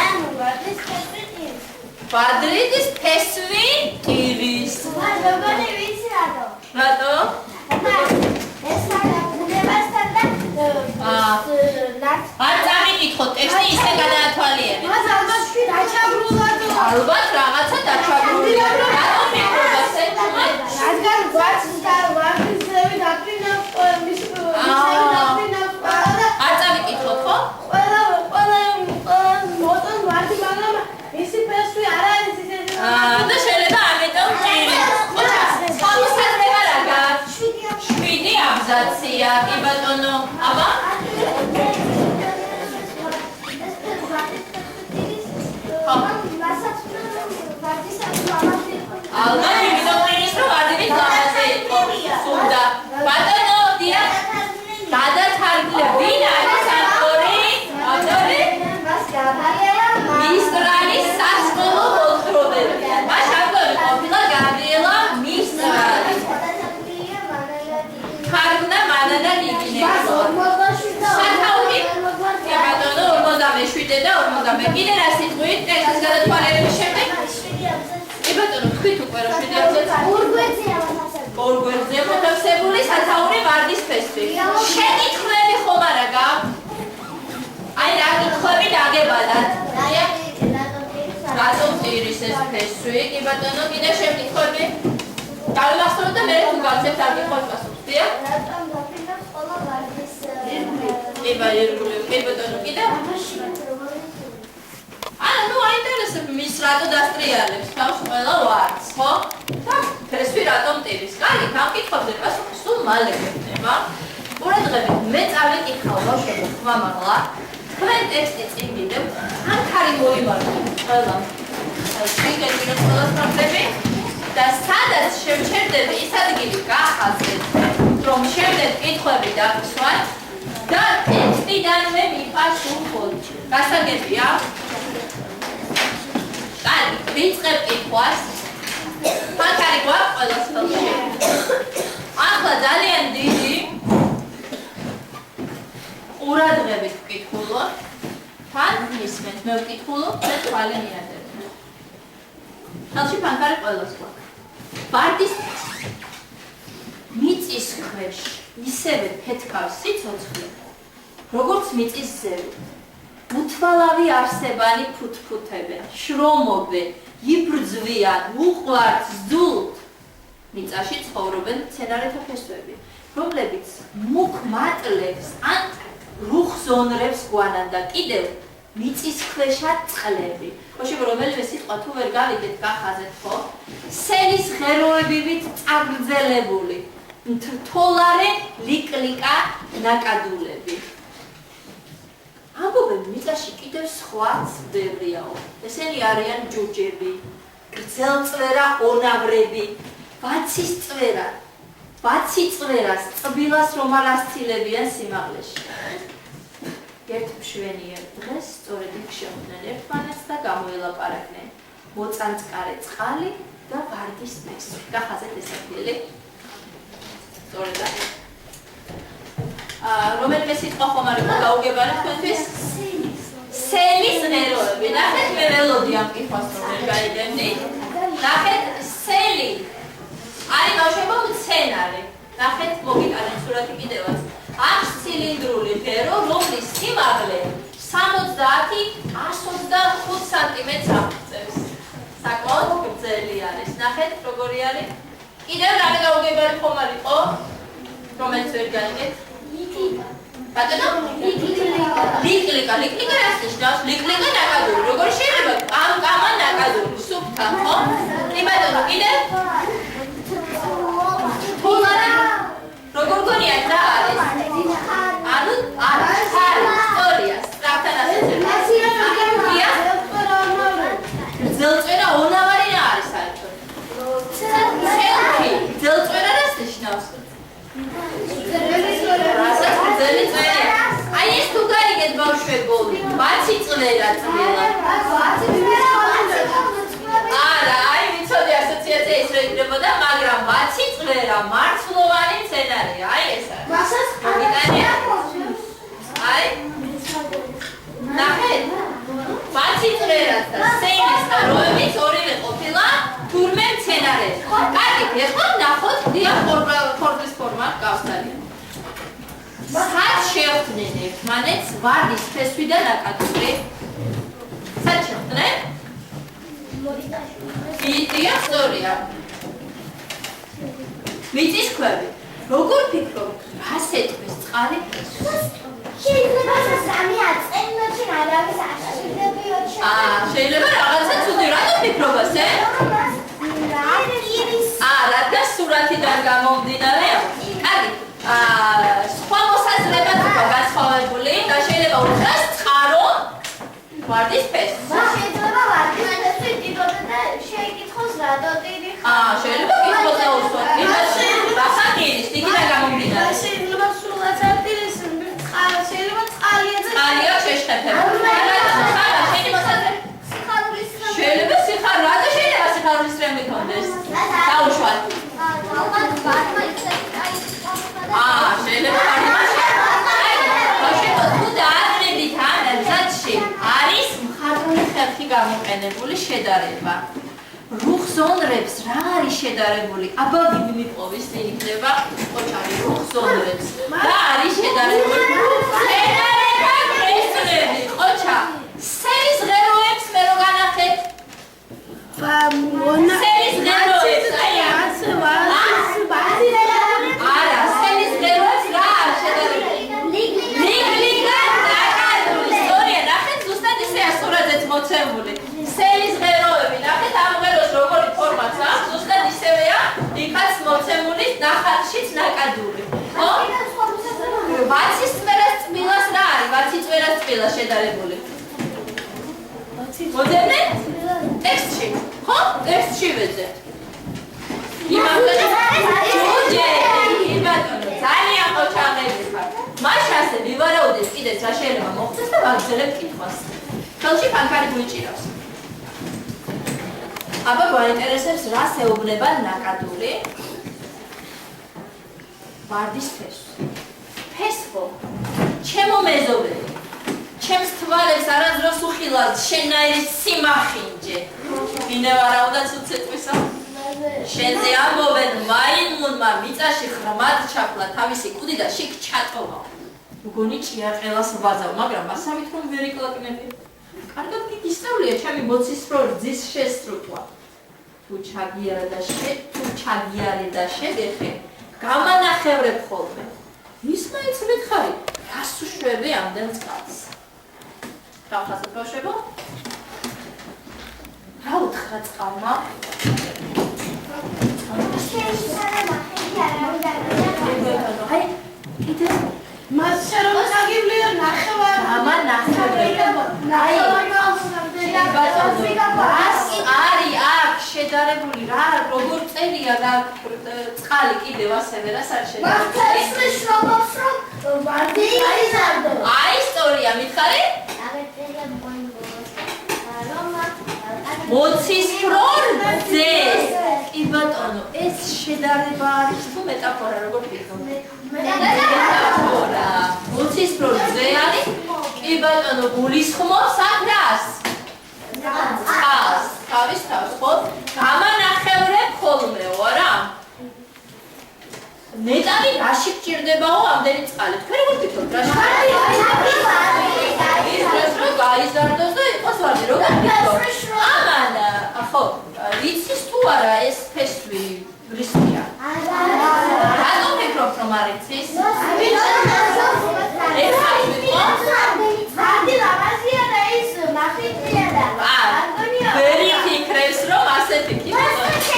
S1: ვადრიდის ფესვი ტირის.
S2: მადლობანი ვიცი რატო?
S1: რატო?
S2: ეს მაგებასთან და
S1: არ წამიკითხოთ ტექსტი ისე გადაათვალიერეთ.
S2: მას ალბათ შვილ აჩაგრულად.
S1: ალბათ რაღაცა დაჩაგრული. რატომ მეკრობასე?
S2: რადგან გვაქვს და ვარდის ძევი დაფრინა მის
S1: არ წამიკითხოთ, ხო?
S2: ყველა მოტონ ვარდი, მაგრამ მისი ფესვი არ არის ისეთი.
S1: და შეიძლება ამიტომ ჭირი. ხალხოსადრება რა გაქვს? 7 აბზაცია, კი ბატონო. აბა? ალბათ იმიტომ ის რომ ვარდების ლამაზი იყო. სულდა. ბატონო, დიახ. გადათარგმნია. ვინ არის ავტორი? ავტორი? მისტრალის სასკოლო მოთხრობები. მას ავტორი ყოფილა გაბრიელა მისტრალი. თარგმნა მანანა ნიგინეცო. სათაური? კი ბატონო, 47 და 50. კიდე რა სიტყვით ტექსტის გადათვალიერების შემდეგ? კი ბატონო, თქვით უკვე რომ 7 აბზაცი. ორგვერდზე მოთავსებული სათაური ვარდის ფესვი. შეკითხვები ხომ არა გაქვს? აი რა კითხვები დაგებადათ? რატომ ტირის ეს ფესვი? კი ბატონო, კიდე შეკითხვები? დავიმახსოვროთ და მე თუ გავცემთ ამ კითხვას პასუხს, დიახ?
S2: რატომ დაფრინა ყველა ვარდის
S1: კი ბატონო, კიდე? ანუ აინტერესებს მის რატო დასტრიალებს თავს ყველა ვარდს, ხო? და ფესვი რატომ ტირის? კარგით, ამ კითხვებზე პასუხი სულ მალე გექნება. ყურადღებით, მე წავიკითხავ ბავშვებო, ხმამაღლა. თქვენ ტექსტი წინ გიდევთ, ან ქარი მოიმართეთ ყველა. შეგეძლოთ ყველა პრობლემები და სადაც შევჩერდები, ის ადგილი გაახაზეთ, რომ შემდეგ კითხვები დაგისვათ და ტექსტი აქედანვე მიყვარს უხოლ. გასაგებია? კარგი, ვიწყებ კითხვას. მანქანი გვაქვს ყველას ხელში. ახლა ძალიან დიდი ყურადღებით ვკითხულობ. თან ისმენთ, მე ვკითხულობ, მე თვალი მიაწერთ. ხელში მანქანი ყველას გვაქვს. ვარდის მიწის ქვეშ ისევე ფეთქავს სიცოცხლე, როგორც მიწის ზევი. უთვალავი არსებანი ფუთფუთებენ, შრომობენ, იბრძვიან, უყვართ, ზულთ. მიწაში ცხოვრობენ მცენარეთა ფესვები, რომლებიც მუქ მატლებს ან რუხზონრებს გვანან და კიდევ მიწის ქვეშა წყლები. ხოშებ რომელიმე სიტყვა თუ ვერ გავიგეთ გახაზეთ ხო? სელის ღეროებივით წაგრძელებული, თოლარე ლიკლიკა ნაკადულები. ამბობენ მიწაში კიდევ სხვაც ბევრიაო. ესენი არიან ჯუჯები, გრძელწვერა ონავრები, ბაცის წვერა, ბაცი წვერას, წბილას რომ არ ასცილებიან სიმაღლეში. ერთ მშვენიერ დღეს სწორედ იქ შეხვდნენ ერთმანეთს და გამოელაპარაკნენ მოწანწკარე წყალი და ვარდის ფესვი. გახაზეთ ეს ადგილი. სწორედ აქ. რომელიმე სიტყვა ხომ არ იყო გაუგებარი თქვენთვის? სელის ღეროები. ნახეთ მე ველოდი ამ კითხვას რომ ვერ გაიგებდი. ნახეთ სელი. არის ბავშვებო მცენარე. ნახეთ მოგიტანეთ სურათი კიდევაც. აქვს ცილინდრული ღერო, რომლის სიმაღლე 70-125 სანტიმეტრს აღწევს. საკმაოდ გრძელი არის. ნახეთ როგორი არის. კიდევ რამე გაუგებარი ხომ არ იყო? რომელიც ვერ გაიგეთ? ბატონო? ლიკლიკა. ლიკლიკა რას ნიშნავს? ლიკლიკა ნაკადული. როგორი შეიძლება? კამა ნაკადული. სუფთა, ხო? კი ბატონო, კიდევ? თოლარა. როგორ გონიათ რა არის? ანუ არა, ისტორია, სწრაფთან ასეთები. გრძელწვერა ონავარი რა არის საერთოდ? გრძელწვერა რას ნიშნავს? რასაც გრძელი წვერა. აი ეს თუ გაიგეთ ბავშვებო, ბაცი წვერა წვერა. არა, აი ვიცოდი ასოციაცია ის რო იქნებოდა, მაგრამ ბაცი წვერა მარცვლოვანი მცენარეა. აი ეს არის. მოგიტანია? აი ნახეთ. ბაცი წვერას და სელის ღეროებიც ორივე ყოფილა თურმე მცენარე. კარგი, ეხლა ნახოთ, დიახ, ხორბლის ფორმა ჰყავს ძალიან. სად შეხვდნენ ერთმანეთს ვარდის ფესვი და ნაკადული? სად შეხვდნენ? იდეა სწორია. მიწის ქვევი. როგორ ფიქრობ, რას ეტყვის წყალი ფესვს?
S2: შეიძლება სამი აწენოჩი რაღაც აშშებიოჩი.
S1: შეიძლება რაღაცა ცუდი რატო ფიქრობ ასე? რადგან სურათიდან გამომდინარე. კარგი. სხვა მოსაზრება თქვა განსხვავებული და შეიძლება უთხრას წყარო ვარდის ფესვს.
S2: შეიძლება ვარდის ფესვი ტიპოთა და შეიკითხოს რატო ტიპი ხარ.
S1: შეიძლება კითხოს დაუსვათ. ბასაკირის ტიპიდან გამომდინარე.
S2: შეიძლება სულაც არ ტირის შეიძლება
S1: წყალია შეშტეფებული. შეიძლება სიხარ, რატო შეიძლება სიხარულის რემი კონდეს? დაუშვათ. შეიძლება არიმაში. ბავშვებო, თუ დაადნებით ამ ელზატში არის მხატვრული ხერხი გამოყენებული შედარება. რუხზონრებს რა არის შედარებული? აბა ვინ მიპოვის წინ იქნება ოჩარი რუხზონრებს. რა არის შედარებული? შედარება ფესვები. ოჩა, სელის ღეროებს მე რო განახეთ. სელის ღეროებს, აი არა, სელის ღეროებს რა არის შედარებული? ლიკლიკა ნაკადული. სწორია, ნახეთ ზუსტად ისეა სურათზეც მოცემული. სელის ღეროები, ნახეთ ამ ღეროს როგორი ფორმაც აქვს, ზუსტად ისევეა, იქაც მოცემული ნახატშიც ნაკადული. ხო? ბაცის წვერას წბილას რა არის? ბაცი წვერას წბილა შედარებული. მოძებნეთ? ტექსტში. ხო? ტექსტში ვეძებთ. იმამდე ჯუჯები, ბატონო, ძალიან ყოჩაღები ხარ. მაშ ასე ვივარაუდეთ კიდე მივიძეთ რა შეიძლება მოხდეს და ვაგრძელებ კითხვას. ხელში ფანქარი გვიჭირავს. აბა გვაინტერესებს რას ეუბნება ნაკადული? ვარდის ფესვი. ფესვო. ჩემო მეზობელი. ჩემს თვალებს არასდროს უხილავთ შენაირი სიმახინჯე. მინევარაუდაც უცეტყვისა. შენზე ამბობენ მაიმუნმა მიწაში ხრმად ჩაფლა თავისი კუდი და შიგ ჩატოვა. მგონი ჭიაყელას ვაძავ, მაგრამ მასავით რომ ვერ იკლაკნები. კარგად გიგისწავლია ჩემი მოცისფრო რძის შესწრუტვა. თუ ჩაგიარე და შეგეხე, გამანახევრებ ხოლმე. ვისმაიც მითხარი, რას უშვები ამდენ წყალს? დავხაზებ ბავშვებო? რა უთხრა წყალმა? აი, კიდე
S3: მას რომ წაგიბლიო ნახევარ
S1: ამა ნახევრებ. აი, არის აქ შედარებული რა, როგორ წერია რა წყალი კიდევ ასევე რას არის შედარებული? აი, ისტორია მითხარი? მოცისფრო რძეს. კი ბატონო, ეს შედარება არის თუ მეტაფორა, როგორ ვიგოთ? მეტაფორა. მოცისფრო რძე არის? კი ბატონო, გულისხმობს აქ რას? წყალს. თავის თავს, ხო? გამანახევრებ ხოლმეო, არა? ნეტარი რაში გჭირდებაო ამდენი წყალი? თქვენ როგორ ვფიქრობთ, რაში? გაიზარდოს და იყოს ვარდი, როგორ ვფიქრობთ? ამან, ხო, იცის თუ არა ეს ფესვი რისკია? რატომ ვფიქრობთ რომ არ იცის? ეხლა ვერ იფიქრებს რომ ასეთი კი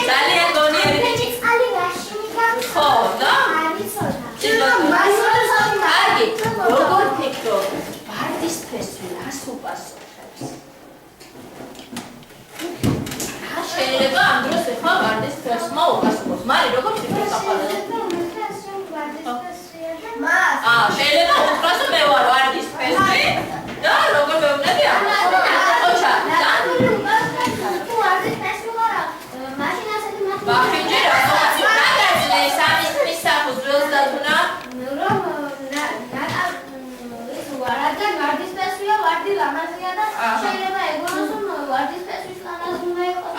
S1: ძალიან გონიერი ხო და? კარგი, როგორ ვფიქრობ? ვარდის ფესვი რას უპასუხებს? რა შეიძლება ამ დროს ეხლა ვარდის ფესვმა უპასუხოს? მარი, როგორ ვფიქრობ ახალად? შეიძლება უთხრას რომ მე ვარ ვარდის ფესვი და როგორ მეუბნები ამას? ოჩა, და? ბახინჯი რა გაგაძლეს ამის ხმის საფუძველს დათუნა?
S2: შეიძლება ეგონოს რომ ვარდის ფესვის ლამაზი უნდა იყოს.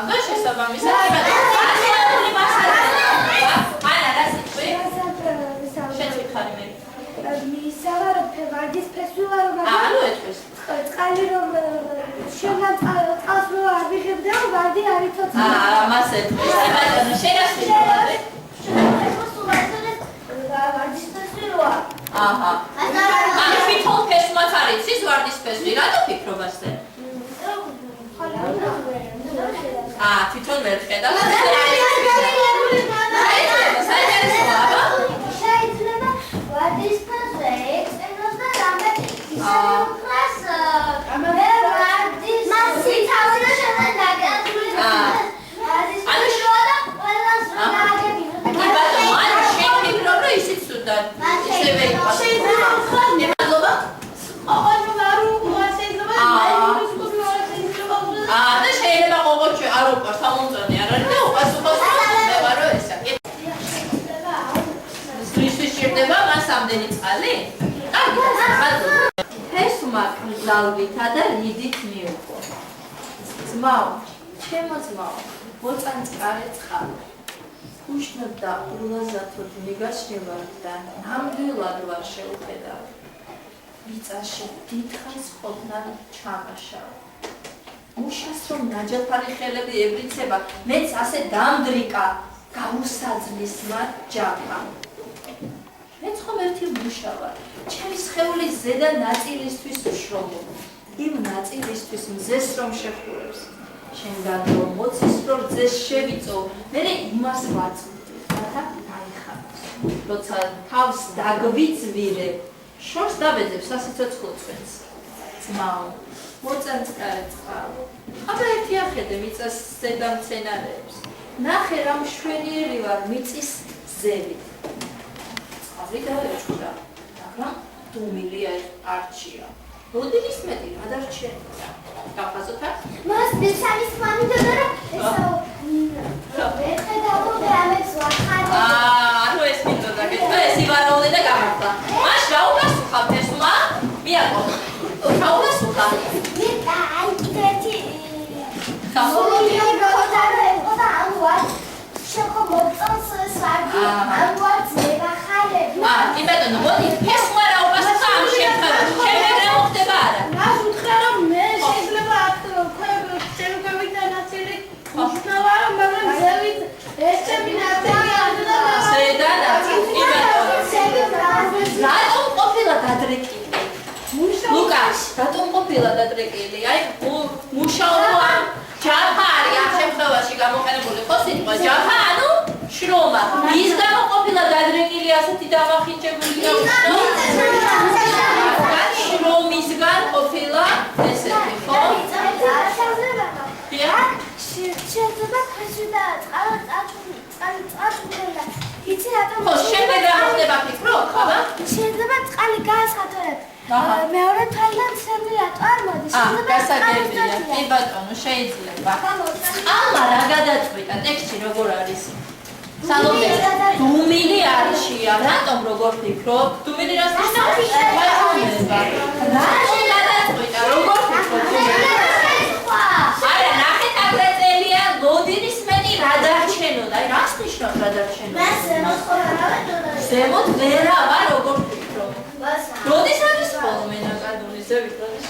S1: და შესაბამისად ადამიანური მასალაა. ანა რა სიტყვი? შეჩვითხარი მე.
S3: მისავა რომ ვარდის ფესვი ვარ
S1: ანუ ეთქვის.
S3: წყალი რომ შენგან წყალს რო არ ვიღებდა რომ ვარდი არ იწოცა.
S1: მას ეთქვის. ბატონო, შენ რა სიტყვი?
S3: ვარდის ფესვი როა.
S1: აჰა. თვითონ ფესვმაც არ იცის ვარდის ფესვი, რატო ფიქრობ ასე? თვითონ ვერ ხედავს.
S2: შეიძლება ვარდის ფესვი ექცენოს და რამე ისეუქრას მე ვარდის მასი თავი შედა დაგებული ვარდის ფესვი და ყველას რა გაგებინო.
S1: კი ბატონო, ანუ შენ ფიქრობ რომ ისიც თუდად ისევე იყოს. მადლობა. და შეიძლება ყოყოჩი არ უყვარს ამომწონი არ არის და უპასუხოს მე ვარო ესა. ზრისთვის ჭირდება მას ამდენი წყალი? კარგი, მადლობა. ფესვმა გლავლითა და რიდით მიუყო. ძმაო, ჩემო ძმაო, მოწანწკარე წყალი. უშნოდ და ულაზათოდ მიგაჩნევარ და ნამდვილად ვარ შეუხედავ. მიწაში დიდხანს ყოფნად ჩამაშავ. მუშას რომ ნაჯაფარი ხელები ებრიცება, მეც ასე დამდრიკა, გაუსაძლის მათ ჯაფა. მეც ხომ ერთი მუშა ვარ, ჩემი სხეულის ზედა ნაწილისთვის უშრობო, იმ ნაწილისთვის მზეს რომ შეხურებს. შენგან რომ მოცისფრო რძეს შევიწო, მერე იმას ვაწვდი, რათა დაიხაროს. როცა თავს დაგვიწვირე, შორს დავეძებ სასიცოცხლო წვენს. ძმაო, მოწანწკარე წყალო. აბა ერთი ახედე მიწას ზედა მცენარეებს. ნახე რა მშვენიერი ვარ მიწის ზევით. წყალი დაეჭვდა, მაგრამ დუმილი არჩია. როდის მეტი რა დარჩენია? გაფაზოთ აქ?
S2: მას მესამის მამიდა და ესაო. ეხედაო და ამებს ვახარე.
S1: ანუ ეს მინდოდა კითხვა ეს ივანოვი და გამართა. მაშ რა უკასუხავთ ეს მა? მიაკო. რა უკასუხავ?
S2: მიტა აი კიდეთი.
S1: გამოვიდა
S2: და ამوار შეხო მოწონს სვარგი. ამوار ზებახარე.
S1: კი ბატონო, მოდი ფესმა რა უკასუხავ ამ შემთხვევაში. შემდეგ რა მოხდება არა?
S3: მას უთხრა რომ მე შეიძლება აქ ჩემი განაცილი უშნავა მაგრამ ზევით ეს ჩემი ნაცელი არა
S1: ზედანაც კი ბატონო. რატომ ყოფილა გადრეკილი? ლუკას, რატომ ყოფილა გადრეკილი? აი მუშაობა ჯაფარი ამ შემთხვევაში გამოყენებული ხო სიტყვა ჯაფა ანუ შრომა. ის გამო ყოფილა გადრეკილი ასეთი დამახინჯებული და შრომისგან ყოფილა ესეთი ხო?
S2: შეიძლება ხეში და წაწუნდა. იცი რატომ?
S1: ხო, შემდეგ რა ხდება ფიქრობ, ხაბა?
S2: შეიძლება წყალი გაასხატორებ. მეორე თვალიდან ცემი რატო არ მოდის?
S1: გასაგებია. კი ბატონო, შეიძლება. ამა რა გადაწყვიტა ტექსტში როგორ არის? სალომე, დუმილი არშია. რატომ როგორ ფიქრობ? დუმილი რას ნიშნავს? რატომ გადაწყვიტა? როგორ ფიქრობ? არა, ნახეთ აგრეთელია ლოდინის მენი რა დარჩენოდა? აი რას ნიშნავს რა დარჩენოდა?
S2: მე ზემოთ ხორავა.
S1: ზემოთ ვერავა როგორ ფიქრობ? როდის არის ფოლმენა კადული ზევით როდის?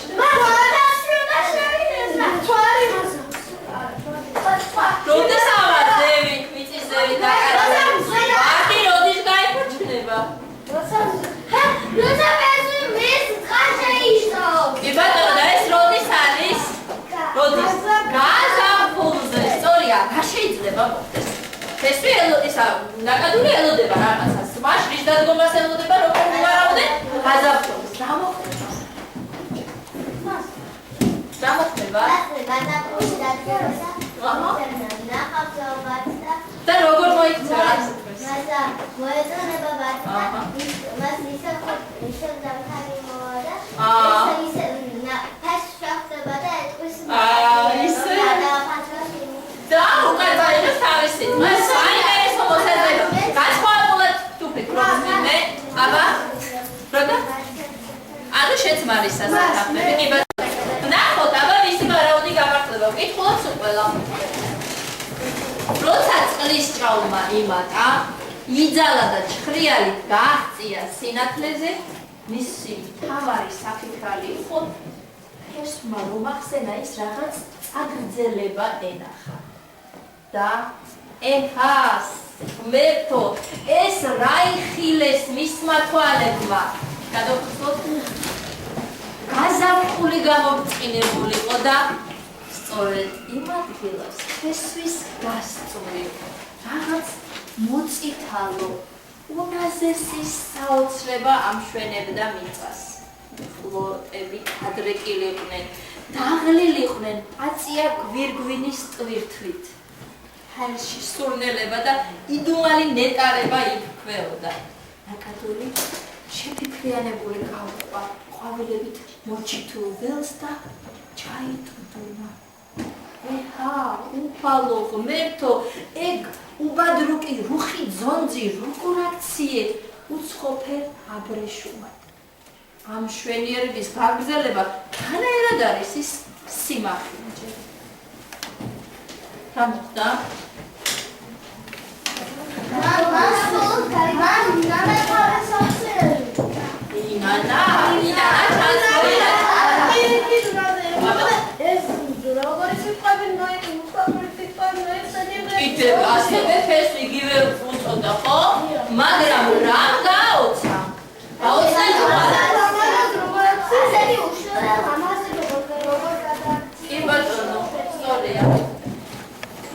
S1: როდის ავარ ზევით, მიწის ზევით აკადემია. აკი როდის გაიფორჩნება? კი ბატონო, და ეს როდის არის? როდის? გაზაფხულზე, სწორია, რა შეიძლება მოხდეს? ფესვი ისა ნაკადული ელოდება რაღაცას. მას რის დადგომას ელოდება როგორ მოვარავდნენ? გაზაფხულს. რა მოხდება? რა მოხდება? და როგორ მოიქცა რა თქვენს?
S2: მოეწონება ბატონი. მას ისე დავთარი მოვიდა. ისე ფასშახტება და ეთქვის.
S1: ისე. და უკაცაინოს თავისი. მას საინტერესო მოსაზრება. გასხვავებულად თუ ფიქრობთ მე, აბა? როდა? ანუ შეცმარისა საფაფები კი ბატონო. ნახოთ, აბა მისი ვარაუდი გამართლება. ვკითხულობთ ყველა. როცა წყლის ჭაობა იმატა, იძალა და ჩხრიალით გააღწია სინათლეზე, მისი მთავარი საფიქრალი იყო ფესვმა რომ ახსენა ის რაღაც წაგრძელება ენახა. და ეჰას, ღმერთო, ეს რა იხილეს მისმა თვალებმა? გადავხსნოთ. გაზაფხული გამომწყინებულიყო და სწორედ იმ ადგილას ფესვის გასწვრივ რაღაც მოწითალო უნაზესი საოცრება ამშვენებდა მიწას. ფლოტები გადრეკილიყვნენ, დაღლილიყვნენ პაწია გვირგვინის ტვირთვით. ჰაერში სურნელება და იდუმალი ნეტარება იფქვეოდა. ნაკადული შეფიქრიანებული გავყვა ყვავილებით მოჩითულ ველს და ჩაიტვდონა. ეჰა, უფალო ღმერთო, ეგ უბადრუკი რუხი ძონძი როგორ აქციე უცხოფერ აბრეშუმად. ამ შვენიერების გაგრძელება თანაერად არის ის სიმახინჯე. რა მოხდა? კიდევ ასევე ფეს იგივე უწოდა ხო? მაგრამ რა გაოცა? გაოცა კი ბატონო, სწორია.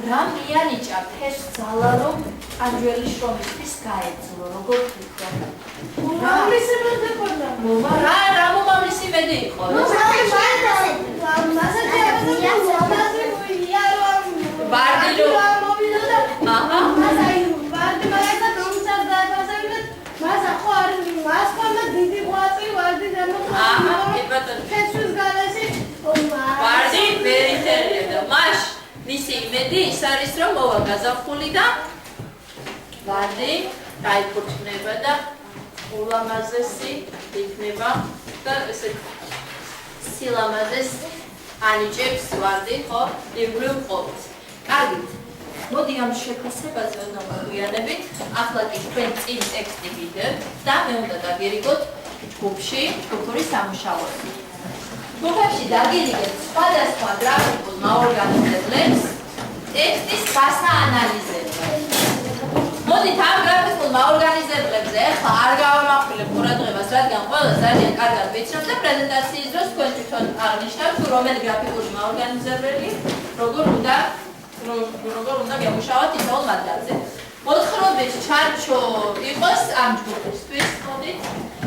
S1: რა მიანიჭა ფეს ძალა რომ ანჯელი შრომისთვის გაეძლო, როგორ თქვა?
S3: მომამლისი მედი ქონდა.
S1: რა მომამლისი მედი იყო? ბარდი რო აჰა
S3: ბარდი მაგასაც რომ წარდა ფასები მას ახო არის მას ხონდა დიდი ღვაწი
S1: იმედი ის არის რომ მოვა გაზაფხული და ვარდი დაიფურჩნება და ულამაზესი იქნება და ესე სილამაზეს ანიჭებს ვარდი ხო ირგვლივ ყოფს. კარგით. მოდი ამ შეფასებაზე ვიმოგვიანებით. ახლა კი თქვენ წინ ტექსტი გიდევთ და მე უნდა დაგირიგოთ ჯგუფში ჯგუფური სამუშაოები. ჯგუფებში დაგირიგეთ სხვადასხვა გრაფიკულ მაორგანიზებლებს ტექსტის გასაანალიზებლად. მოდით ამ გრაფიკულ მაორგანიზებლებზე ახლა არ გავამახვილებ ყურადღებას, რადგან ყველა ძალიან კარგად ვიცნობ და პრეზენტაციის დროს თქვენ თვითონ აღნიშნავთ, თუ რომელი გრაფიკული მაორგანიზებელი როგორ უნდა გამუშავოთ ისეულ მათგანზე. მოთხრობის ჩარჩო იყოს ამ ჯგუფისთვის, მოდით.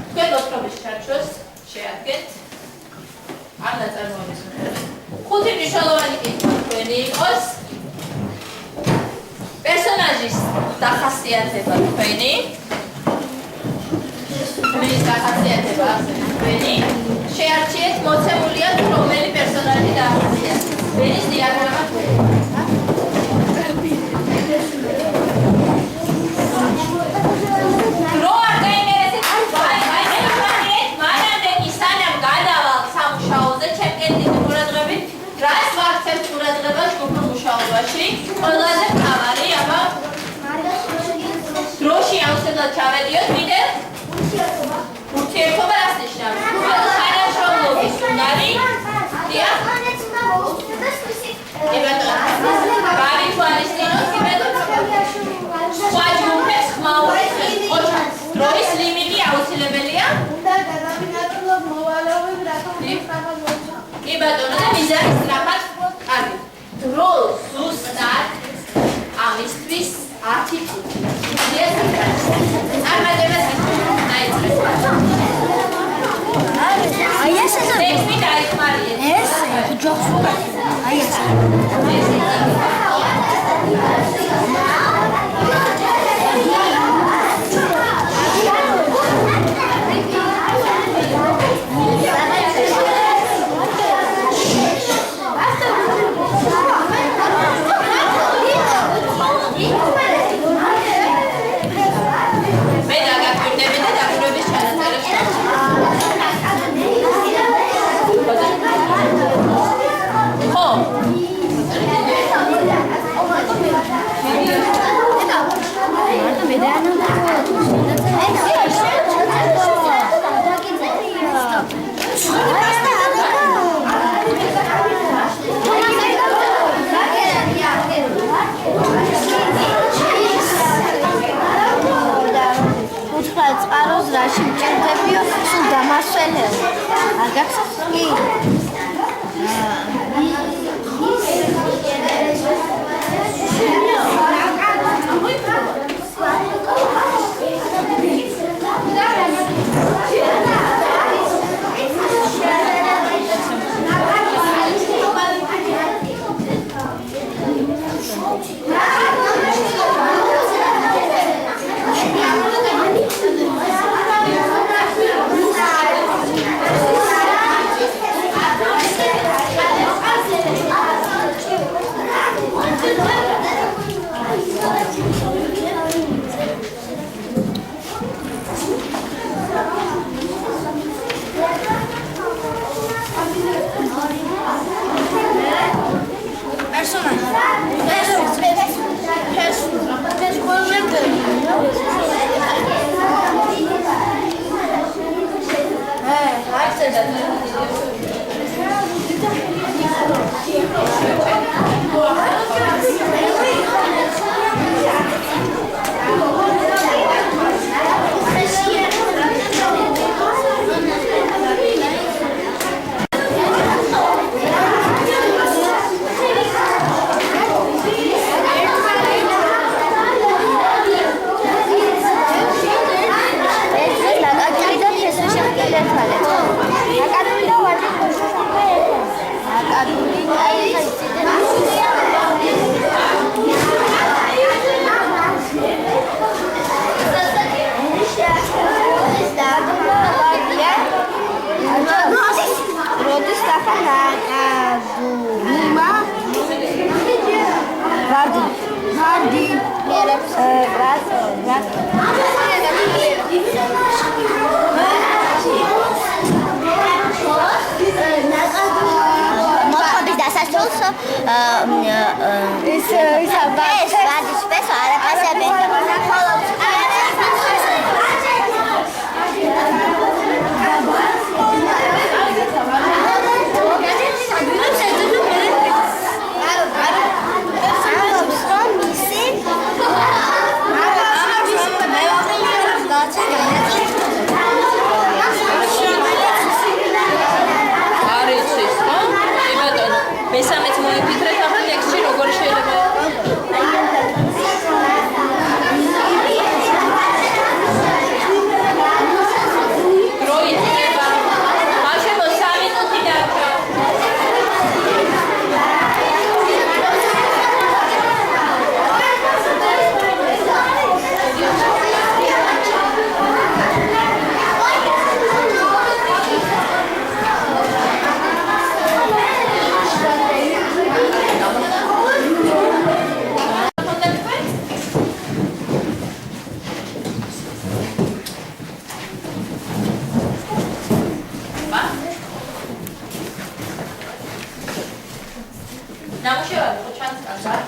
S1: თქვენ მოთხრობის ჩარჩოს შეადგენთ ამ ნაწარმოების მიხედვით. ხუთი მნიშვნელოვანი კითხვა თქვენი იყოს. პერსონაჟის დახასიათება თქვენი. მის დახასიათება თქვენი. შეარჩიეთ მოცემულია თუ რომელი პერსონაჟი დახასიათება. ვენის დიაგრამა თქვენი. რო არ გაინტერესებს მანამდე ისანამ გადავალ სამუშაოზე ჩემკენ დიდი ყურადღებით რას ვაქცევთ ყურადღებას ჯგუფურ მუშაობაში ყველაზე მთავარი აბა დროში აუცილებლად ჩავედიოთ მიდერ ურთიერთობა რას ნიშნავს? თანამშრომლობის უნარი გავითვალისწინოთ სხვა ჯგუფებს ხმაურობენ. დროის ლიმიტი აუცილებელია?
S3: უნდა გადავინაწილოთ მოვალეობები, რატომ მოხდა?
S1: კი ბატონო და მიზანი სწრაფად კარგი. დრო ზუსტად ამისთვის 10 წუთი. წარმატებას დაიწყეთ.
S2: აი ეს
S1: ტექსტი დაიხმარიეთ.
S2: ეს ჯოხს აი ეს
S1: მე დაგაკვირდები და დაგვრების ჩანაწერებს ხო
S2: წყაროს რაში მჭირდებიო სულ დამასვენებ. არ გახსოვს კი? მეცნიერების მოთხოვნის დასასრულს ეს ვარჯიშს არაფასებენ
S1: მესამეც მოიფიქრეთ, ახლა ტექსტში როგორ შეიძლება დროით ხდება. მაშინ 3 მინუტი დარჩა. ნამუშევარი ხო ჩანს კარგად?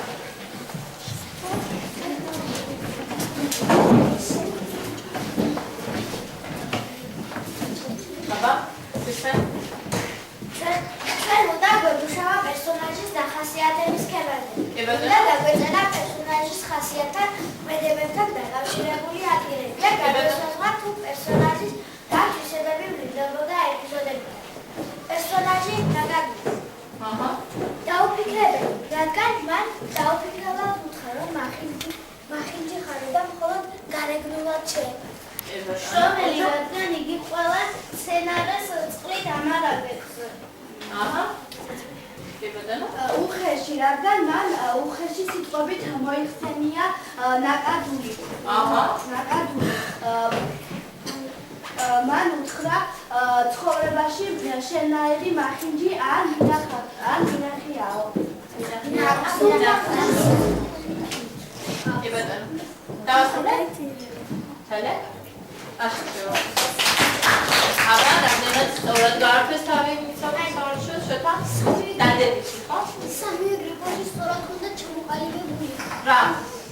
S1: აბა, ისე?
S2: ჩვენ უნდა გვეუბნება პერსონაჟის დახასიათების სქემაზე.
S1: კი ბატონო.
S2: უნდა დაგვეწერა პერსონაჟის ხასიათთან, ქმედებებთან დაკავშირებული ადგილები და გადასაზღვრა თუ პერსონაჟის დათვისებები მრავლდებოდა ეპიზოდებიდან. პერსონაჟი დაგაგზავნა.
S1: აჰა.
S2: დაუფიქრებელი, რადგან მან დაუფიქრება უთხრა, რომ მახინჯი ხარება მხოლოდ გარეგნულად შეება. რომელი რადგან იგი ყველა სცენარეს წყლით ამარაგებს.
S1: აჰა. კი ბატონო.
S3: უხეში, რადგან მან უხეში სიტყვებით მოიხსენია ნაკადული.
S1: აჰა.
S3: ნაკადული. მან უთხრა ცხოვრებაში შენაირი მახინჯი არ მინახიაო.
S1: კი ბატონო. დავასრულეთ? თალე? აშშო. აბა, რამდენად სწორად გაარქვეს თავი სავალიშო შეთა? დადებითი, ხო?
S2: სამი გრიგოლის სწორად უნდა ჩამოყალიბებული.
S1: რა?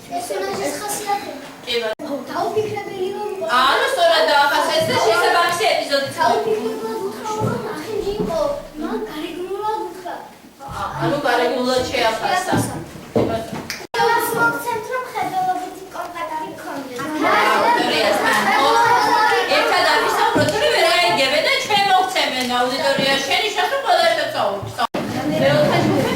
S2: პერსონაჟის ხასიათები.
S1: კი ბატონო.
S2: დაუფიქრებელი რომ
S1: ანუ სწორად დაახასიათეს და შესაბამისი ეპიზოდი
S2: დაუფიქრებლად უთხრა, რომ მახინჯი იყო. მან გარეგნულად უთხრა.
S1: ანუ გარეგნულად შეაფასა. კი ბატონო.
S2: მოგცემთ, რომ ხედველობითი კონტაქტი გქონდეს.
S1: აუდიტორიას მან. ერთად ავისაუბროთ, რომ რა იგებენ და ჩვენ მოგცემენ აუდიტორიას. შენი შესაძლოა ყველა ერთად წავუდგეს. მეოთხე ჯგუფი?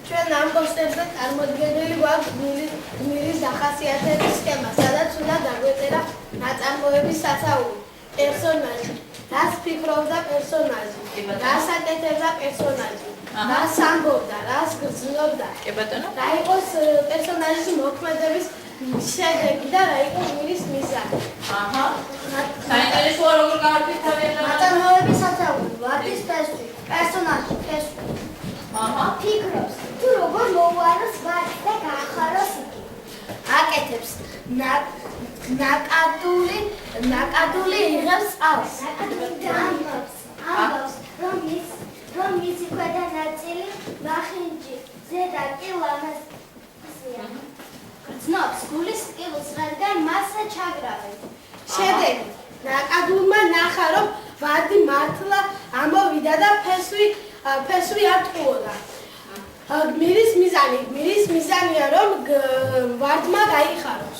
S3: ჩვენ ამ პოსტერზე წარმოდგენილი გვაქვს გმირის დახასიათების სქემა, სადაც უნდა დაგვეწერა ნაწარმოების სასაუბრო, პერსონაჟი, რას ფიქრობდა პერსონაჟი, რას აკეთებდა პერსონაჟი, რას ამბობდა, რას გრძნობდა,
S1: კი ბატონო.
S3: რა იყოს პერსონაჟის მოქმედების შედეგი და რა იყო გმირის მიზანი.
S1: აჰა. საინტერესოა როგორ გაარქვით თავი რა?
S2: ნაწარმოების სასაუბრო, ვარდის ფესვი, პერსონაჟი, ფესვი.
S1: აჰა.
S2: ფიქრობს, თუ როგორ მოუაროს ვარდი და გაახაროს იგი. აკეთებს ნაკადული იღებს წყალს. ამბობს, რომ მისი ქვედა ნაწილი მახინჯი, ზედა კი ლამაზია. გრძნობს გულის სკილს, რადგან მას ჩაგრავენ.
S3: შედეგი ნაკადულმა ნახა, რომ ვარდი მართლა ამოვიდა და ფესვი არ ტყუოდა. გმირის მიზანია, რომ ვარდმა გაიხაროს.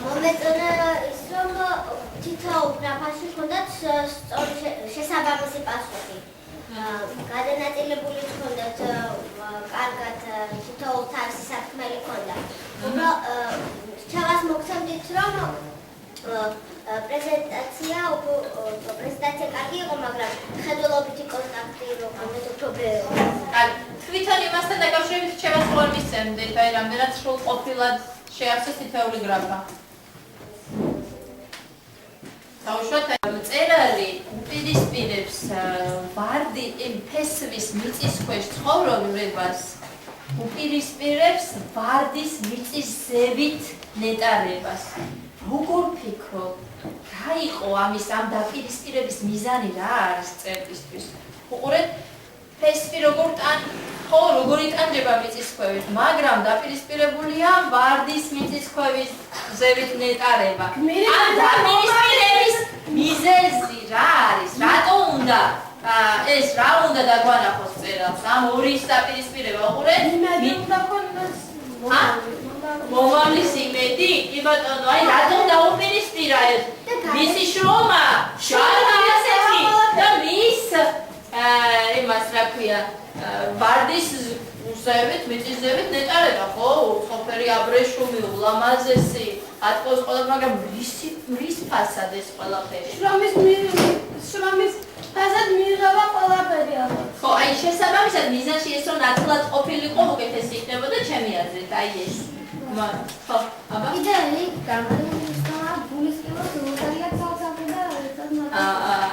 S2: მომეწონა ის, რომ თითოეულ გრაფაში ჰქონდათ სწორი შესაბამისი პასუხი. გადანაწილებული ჰქონდათ კარგად თითოეულ თავისი საქმელი ჰქონდა. ჩავას მოგცემდით რომ პრეზენტაცია კარგი იყო, მაგრამ ხედველობითი კონტაქტი რო გქონდეთ უფრო ბევრი.
S1: თვითონ იმასთან დაკავშირებით ჩემს ყოველ მისცემდით, აი რამდენად სრულყოფილად შეავსეს თითოეული გრაფა. Თავშოთ წერალი უპირისპირებს ვარდი ფესვის მიწისქვეშ ცხოვრებას უპირისპირებს ვარდის მიწის ზევით ნეტარებას. როგორ ფიქრობ, რა იყო ამის ამ დაპირისპირების მიზანი, რა არის წერლისთვის? უყურეთ, ფესვი როგორ იტანჯება მიწისქვევით, მაგრამ დაპირისპირებულია ვარდის მიწისქვევის ზევით ნეტარება. ამ დაპირისპირების მიზეზი რა არის? რატო უნდა ეს რა უნდა დაგვანახოს წერალს? ამ ორი დაპირისპირება უყურეთ. მომავლის იმედი, კი ბატონო, აი რატომ დაუპირისპირა ეს მისი შრომა, შარდასეთი და მის იმას რა ქვია, ვარდის ზევით, მიწის ზევით ნეტარება, ხო? უცხოფერი აბრეშუმი, ულამაზესი, ატყობს ყველა, მაგრამ რის ფასად ეს ყველაფერი?
S3: შრომის ფასად მიღება ყველაფერი ალბათ.
S1: ხო, აი შესაბამისად მიზანში ეს რომ ნათლად ყოფილიყო უკეთესი იქნებოდა ჩემი აზრით, აი ეს. ხო, აბა?
S2: კიდევ იქ გამოიყენება ბულისკიბოს როტარია ცალ-ცალკე და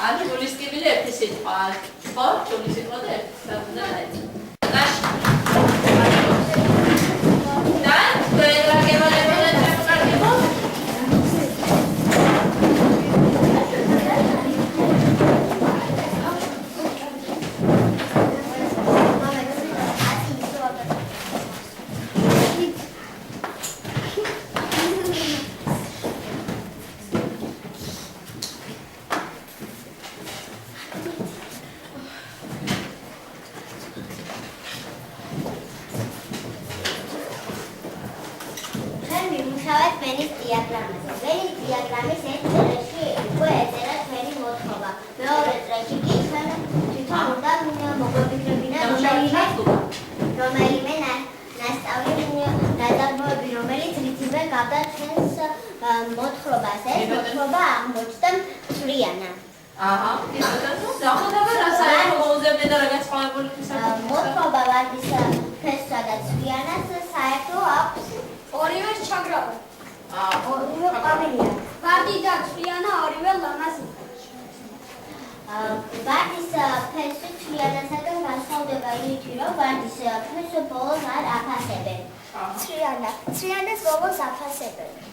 S1: ან ბულისკიბილი ერთი სიტყვა. ხო, ბულისკიბო და ერთი სიტყვა დაიწყო. და ყველაგებალებოდა ჩაკარგებო?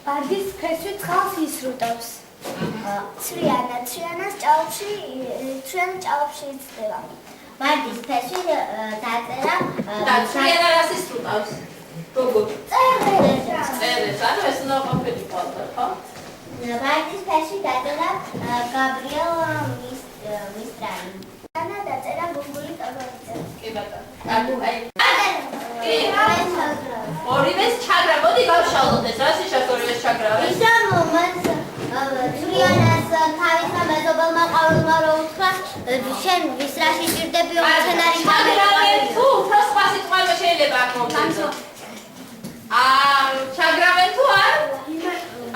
S3: ვარდის ფესვი წყალს ისრუტავს.
S2: ცრიანას ჭაობში იცდება. ვარდის ფესვი დაწერა
S1: და ცრიანა რას ისრუტავს? როგორ? წერებს, ანუ ეს უნდა ყოფილიყო, ხო?
S2: ვარდის ფესვი დაწერა გაბრიელ მისტრალი. ანა დაწერა გუგული კაბაძე.
S1: კი ბატონო. ორივეს ჩაგრა, მოდი გავშალოთ ეს, რას ისე ორივეს ჩაგრავენ?
S2: ისა მომაც ცრიანას თავისმა მეზობელმა ყავრილმა რო უთხრა, შენ ვის რაში ჭირდები მცენარი
S1: ჩაგრავენ თუ უფრო სხვა სიტყვები შეიძლება აქ მომწონს. ჩაგრავენ თუ არ?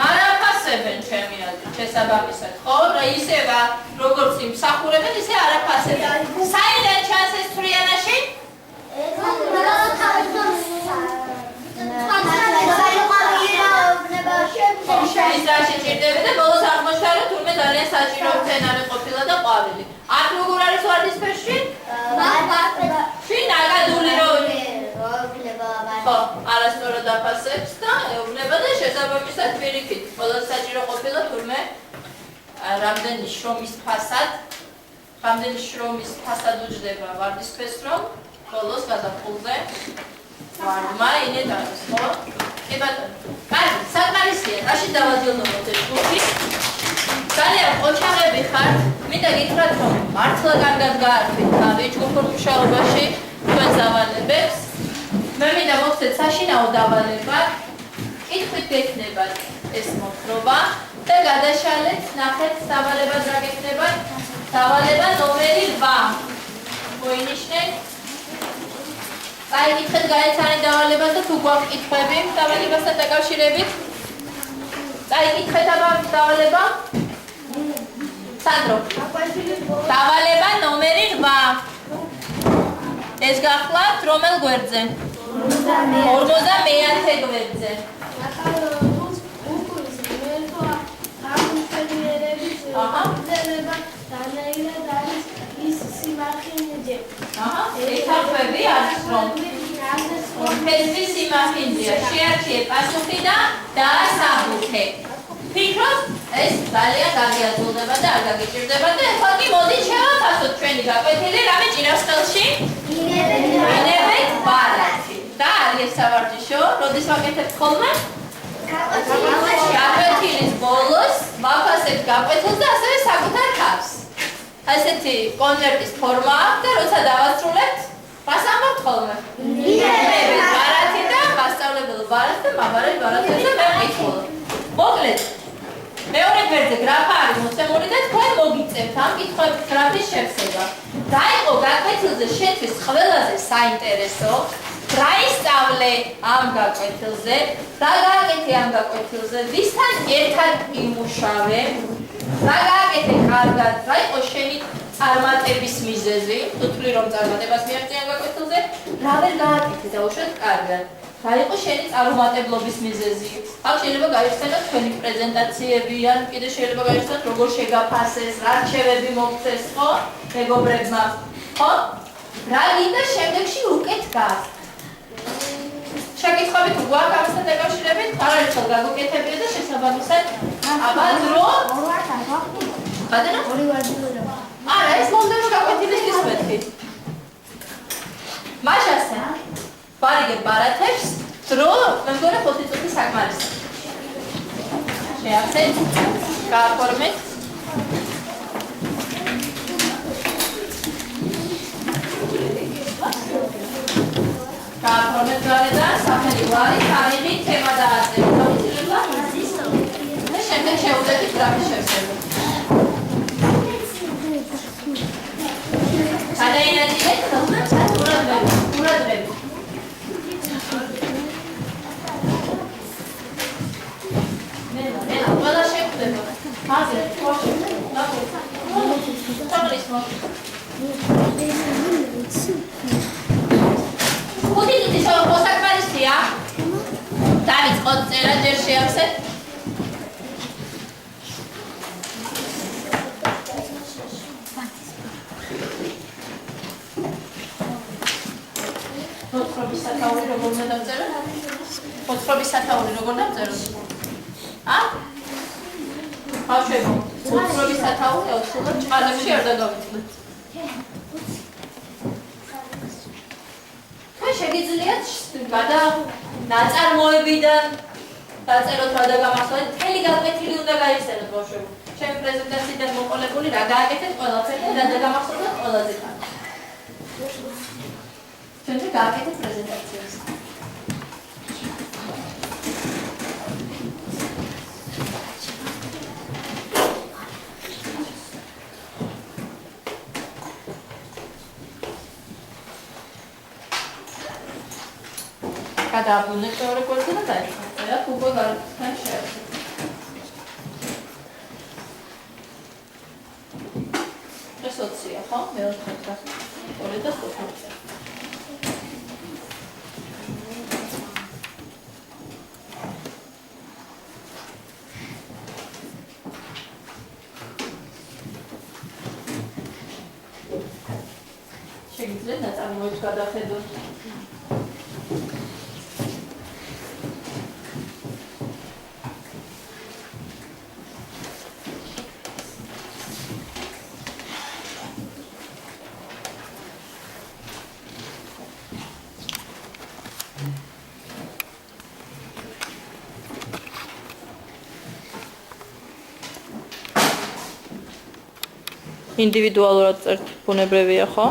S1: არაფასებენ ჩემი აზრით, შესაბამისად, ხო? რა ისევა როგორც იმსახურებენ, ისე არაფასებენ. საიდან ჩანს ეს ცრიანაში? ის რაში ჭირდება და ბოლოს აღმოჩნდა, რომ თურმე ძალიან საჭირო მცენარე ყოფილა და ყვავილი. აქ როგორ არის ვარდის ფესვი? შინ აგადული რომ ხო, არასწორად აფასებს და ეუბნება და შესაბამისად პირიქით. ყველა საჭირო ყოფილა თურმე რამდენი შრომის ფასად უჯდება ვარდის ფესს, რომ ბოლოს გადახულზე ვარდმა ინედაროს, ხო? კი ბატონო. კარგი, საკმარისია, რაში დავაძილდობოთ ეს ჯგუფი? ძალიან ყოჩაღები ხართ. მინდა გითხრათ, რომ მართლა კარგად გაართვით თავი ჯგუფურ მუშაობაში თქვენს დავალებებს. მე მინდა მოგცეთ საშინაო დავალება. კითხვით გექნებათ ეს მოთხრობა და გადაშალეთ, ნახეთ დავალებას რა გექნებათ. დავალება ნომერი 8. მოინიშნეთ. წაიკითხეთ გაეცანი დავალებას და თუ გვაქვს კითხვები დავალებასთან დაკავშირებით. წაიკითხეთ აბა დავალება. სანდრო. დავალება ნომერი 8. ეს გახლავთ რომელ გვერდზე? 50-მე გვერდზე. ეთახვები არის რომ ფესვის სიმახინჯეა შეარჩიე პასუხი და დაასაბუთე. ფიქრობ ეს ძალიან გაგიაზრდება და არ გაგიჭირდება და ახლა კი მოდით შევაფასოთ ჩვენი გაკვეთილი რამე ჭირავს ხელში? ინებეთ ბარათი. და არის სავარჯიშო, როდის ვაკეთებ ხოლმე? გაკვეთილის ბოლოს ვაფასებ გაკვეთილს და ასევე საკუთარ თავს. ასეთი კონვერტის ფორმა აქვს და როცა დავასრულებთ, მას ამბობთ ხოლმე. ინებეთ ბარათი და მასწავლებელო ბარათი და მაბარეთ ბარათი და მე ვკითხულობ. მოკლედ მეორე გვერდზე გრაფა არის მოცემული და თქვენ მოგიწევთ ამ კითხვების გრაფის შევსება. რა იყო გაკვეთილზე შეთვის ყველაზე საინტერესო? რა ისწავლე ამ გაკვეთილზე? რა გააკეთე ამ გაკვეთილზე? ვისთან ერთად იმუშავე? რა გააკეთე კარგად? რა იყო შენი წარმატების მიზეზი? თუ თვლი რომ წარმატებას მიაღწია ამ გაკვეთილზე, რა ვერ გააკეთე დაუშვათ კარგად? რა იყო შენი წარუმატებლობის მიზეზი? აქ შეიძლება გაიხსენოთ თქვენი პრეზენტაციები, ან კიდე შეიძლება გაიხსენოთ როგორ შეგაფასეს, რა რჩევები მოგწეს, ხო? მეგობრებმა, ხო? რა გინდა შემდეგში უკეთ გახსნათ? შეკითხვები თუ გვაქვს ამასთან დაკავშირებით, არაერთხელ გაგუკეთებია და შესაბამისად აბა დრო ბადენა? არა, ეს მომდევნო გაკვეთილის გისმენთ. მაშასე ვარიგებ ბარათებს, დრო მე მგონი 5 წუთი საკმარისია. შეახსენეთ, გააფორმეთ. გააფორმეთ გარედან, სახელი ვარი, თარიღი, თემა დააწერეთ. გავიცილება და შემდეგ შევუძლებთ გრაფის შევსება. გადაინაწილეთ ხოლმე ყურადღებით. ყველა შეხვდება. ასე, ხოში, ნახეთ. თაღლის მო. ხუთი წუთი მოსაკმარისია. დავიწყოთ წერა, ჯერ შეავსეთ. მოთხრობის სათაური როგორ უნდა დავწერო? მოთხრობის სათაური როგორ დავწერო? ბავშვებო, მოთხრობის სათაური აუცილებლად ჭყალებში არ დაგავიწყდეთ. შეგიძლიათ ნაწარმოებიდან დაწეროთ რა დაგამახსოვრეთ, მთელი გაკვეთილი უნდა გაიხსენოთ ბავშვებო. ჩემი პრეზენტაციიდან მოყოლებული რა გააკეთეთ ყველაფერი და დაგამახსოვრეთ ყველაზე კარგი. ჩვენ გააკეთეთ პრეზენტაციას. გადააბრუნეთ მეორე გვერდზე და დაიხსნათ. რა უკვე გარეთთან შეერთეთ. ეს 20-ია, ხო? მეოთხე და 2.5. შეგიძლიათ ნაწარმოებს გადახედოთ. ინდივიდუალურად წერთ ბუნებრივია, ხო?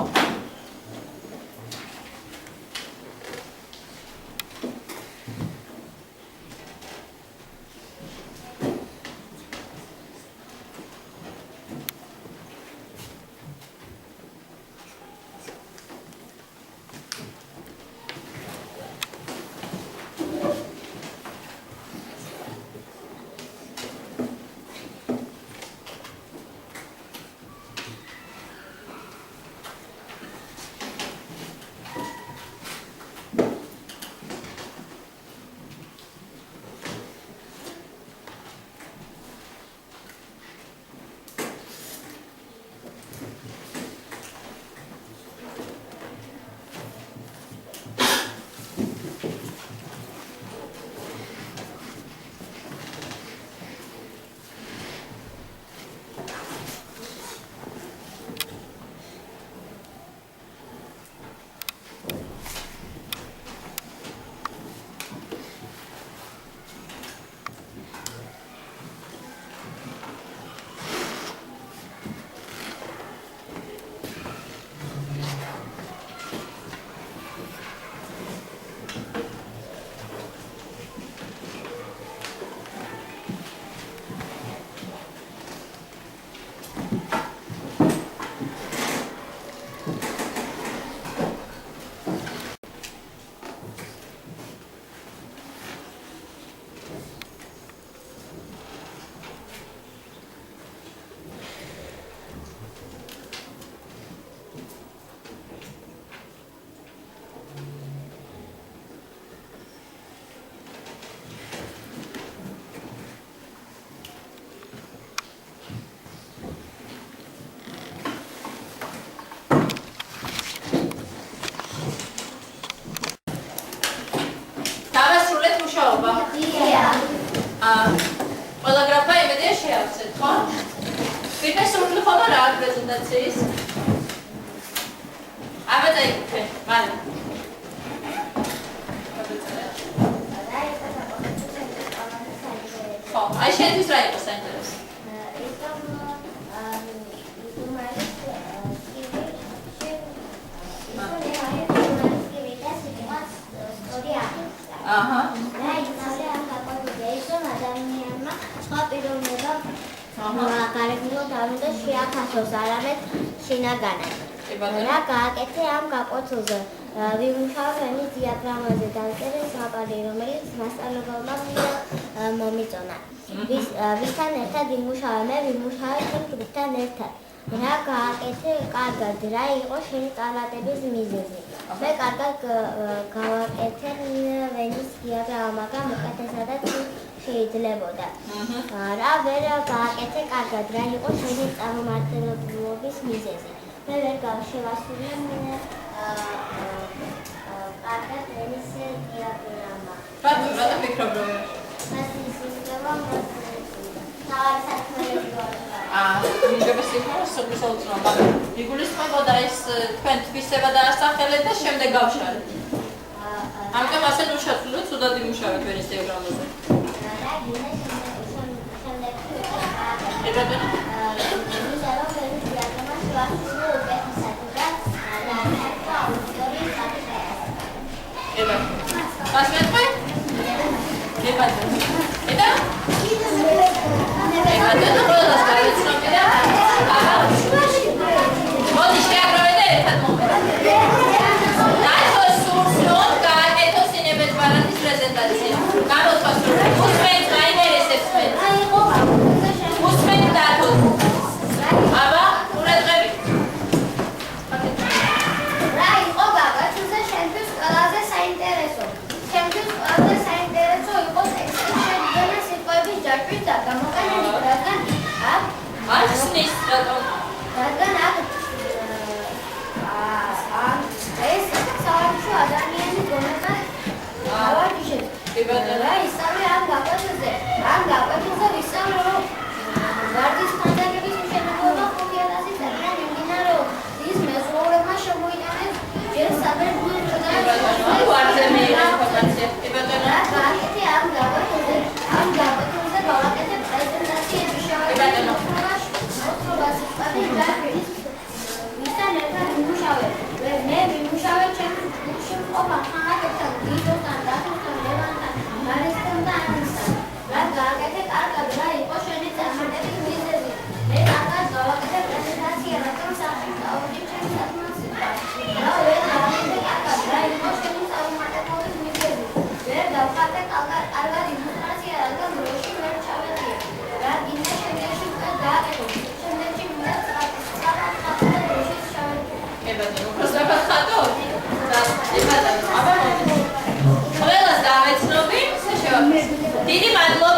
S1: პრეზენტაციის. აბა დაიგე, მალე. ხო, აი შენთვის რა იყო საინტერესო? აჰა.
S2: გარეგნულად არ უნდა შეაფასოს არამედ შინაგანად. რა გააკეთე ამ გაკვეთილზე? ვიმუშავებ ენის დიაგრამაზე დავწერე ზღაპარი, რომელიც მასწავლებელმა მომიწონა. ვისთან ერთად ვიმუშავე, მე ვიმუშავე ჩემ ჯგუფთან ერთად. რა გააკეთე კარგად, რა იყო შენი წარმატების მიზეზი? მე კარგად გავაკეთე ვენის დიაგრამა, მაგრამ უკეთესადაც შეიძლებოდა. რა ვერ გააკეთე კარგად, რა იყო შენი წარმატებების მიზეზი? მე ვერ გავშევასრულე კარგად ვენის დიაგრამა.
S1: რა ფიქრობ რომ?
S2: მას ისინი თავი საქმეები
S1: მიგების იქნება სოციალურ მაგრამ იგულისხმებოდა ეს თქვენ თვისება დაასახელეთ და შემდეგ გავშალეთ. ამიტომ ასე უშუალოდ ცუდად იმუშავეთ ვენის დიაგრამაზე. დიდი მადლობა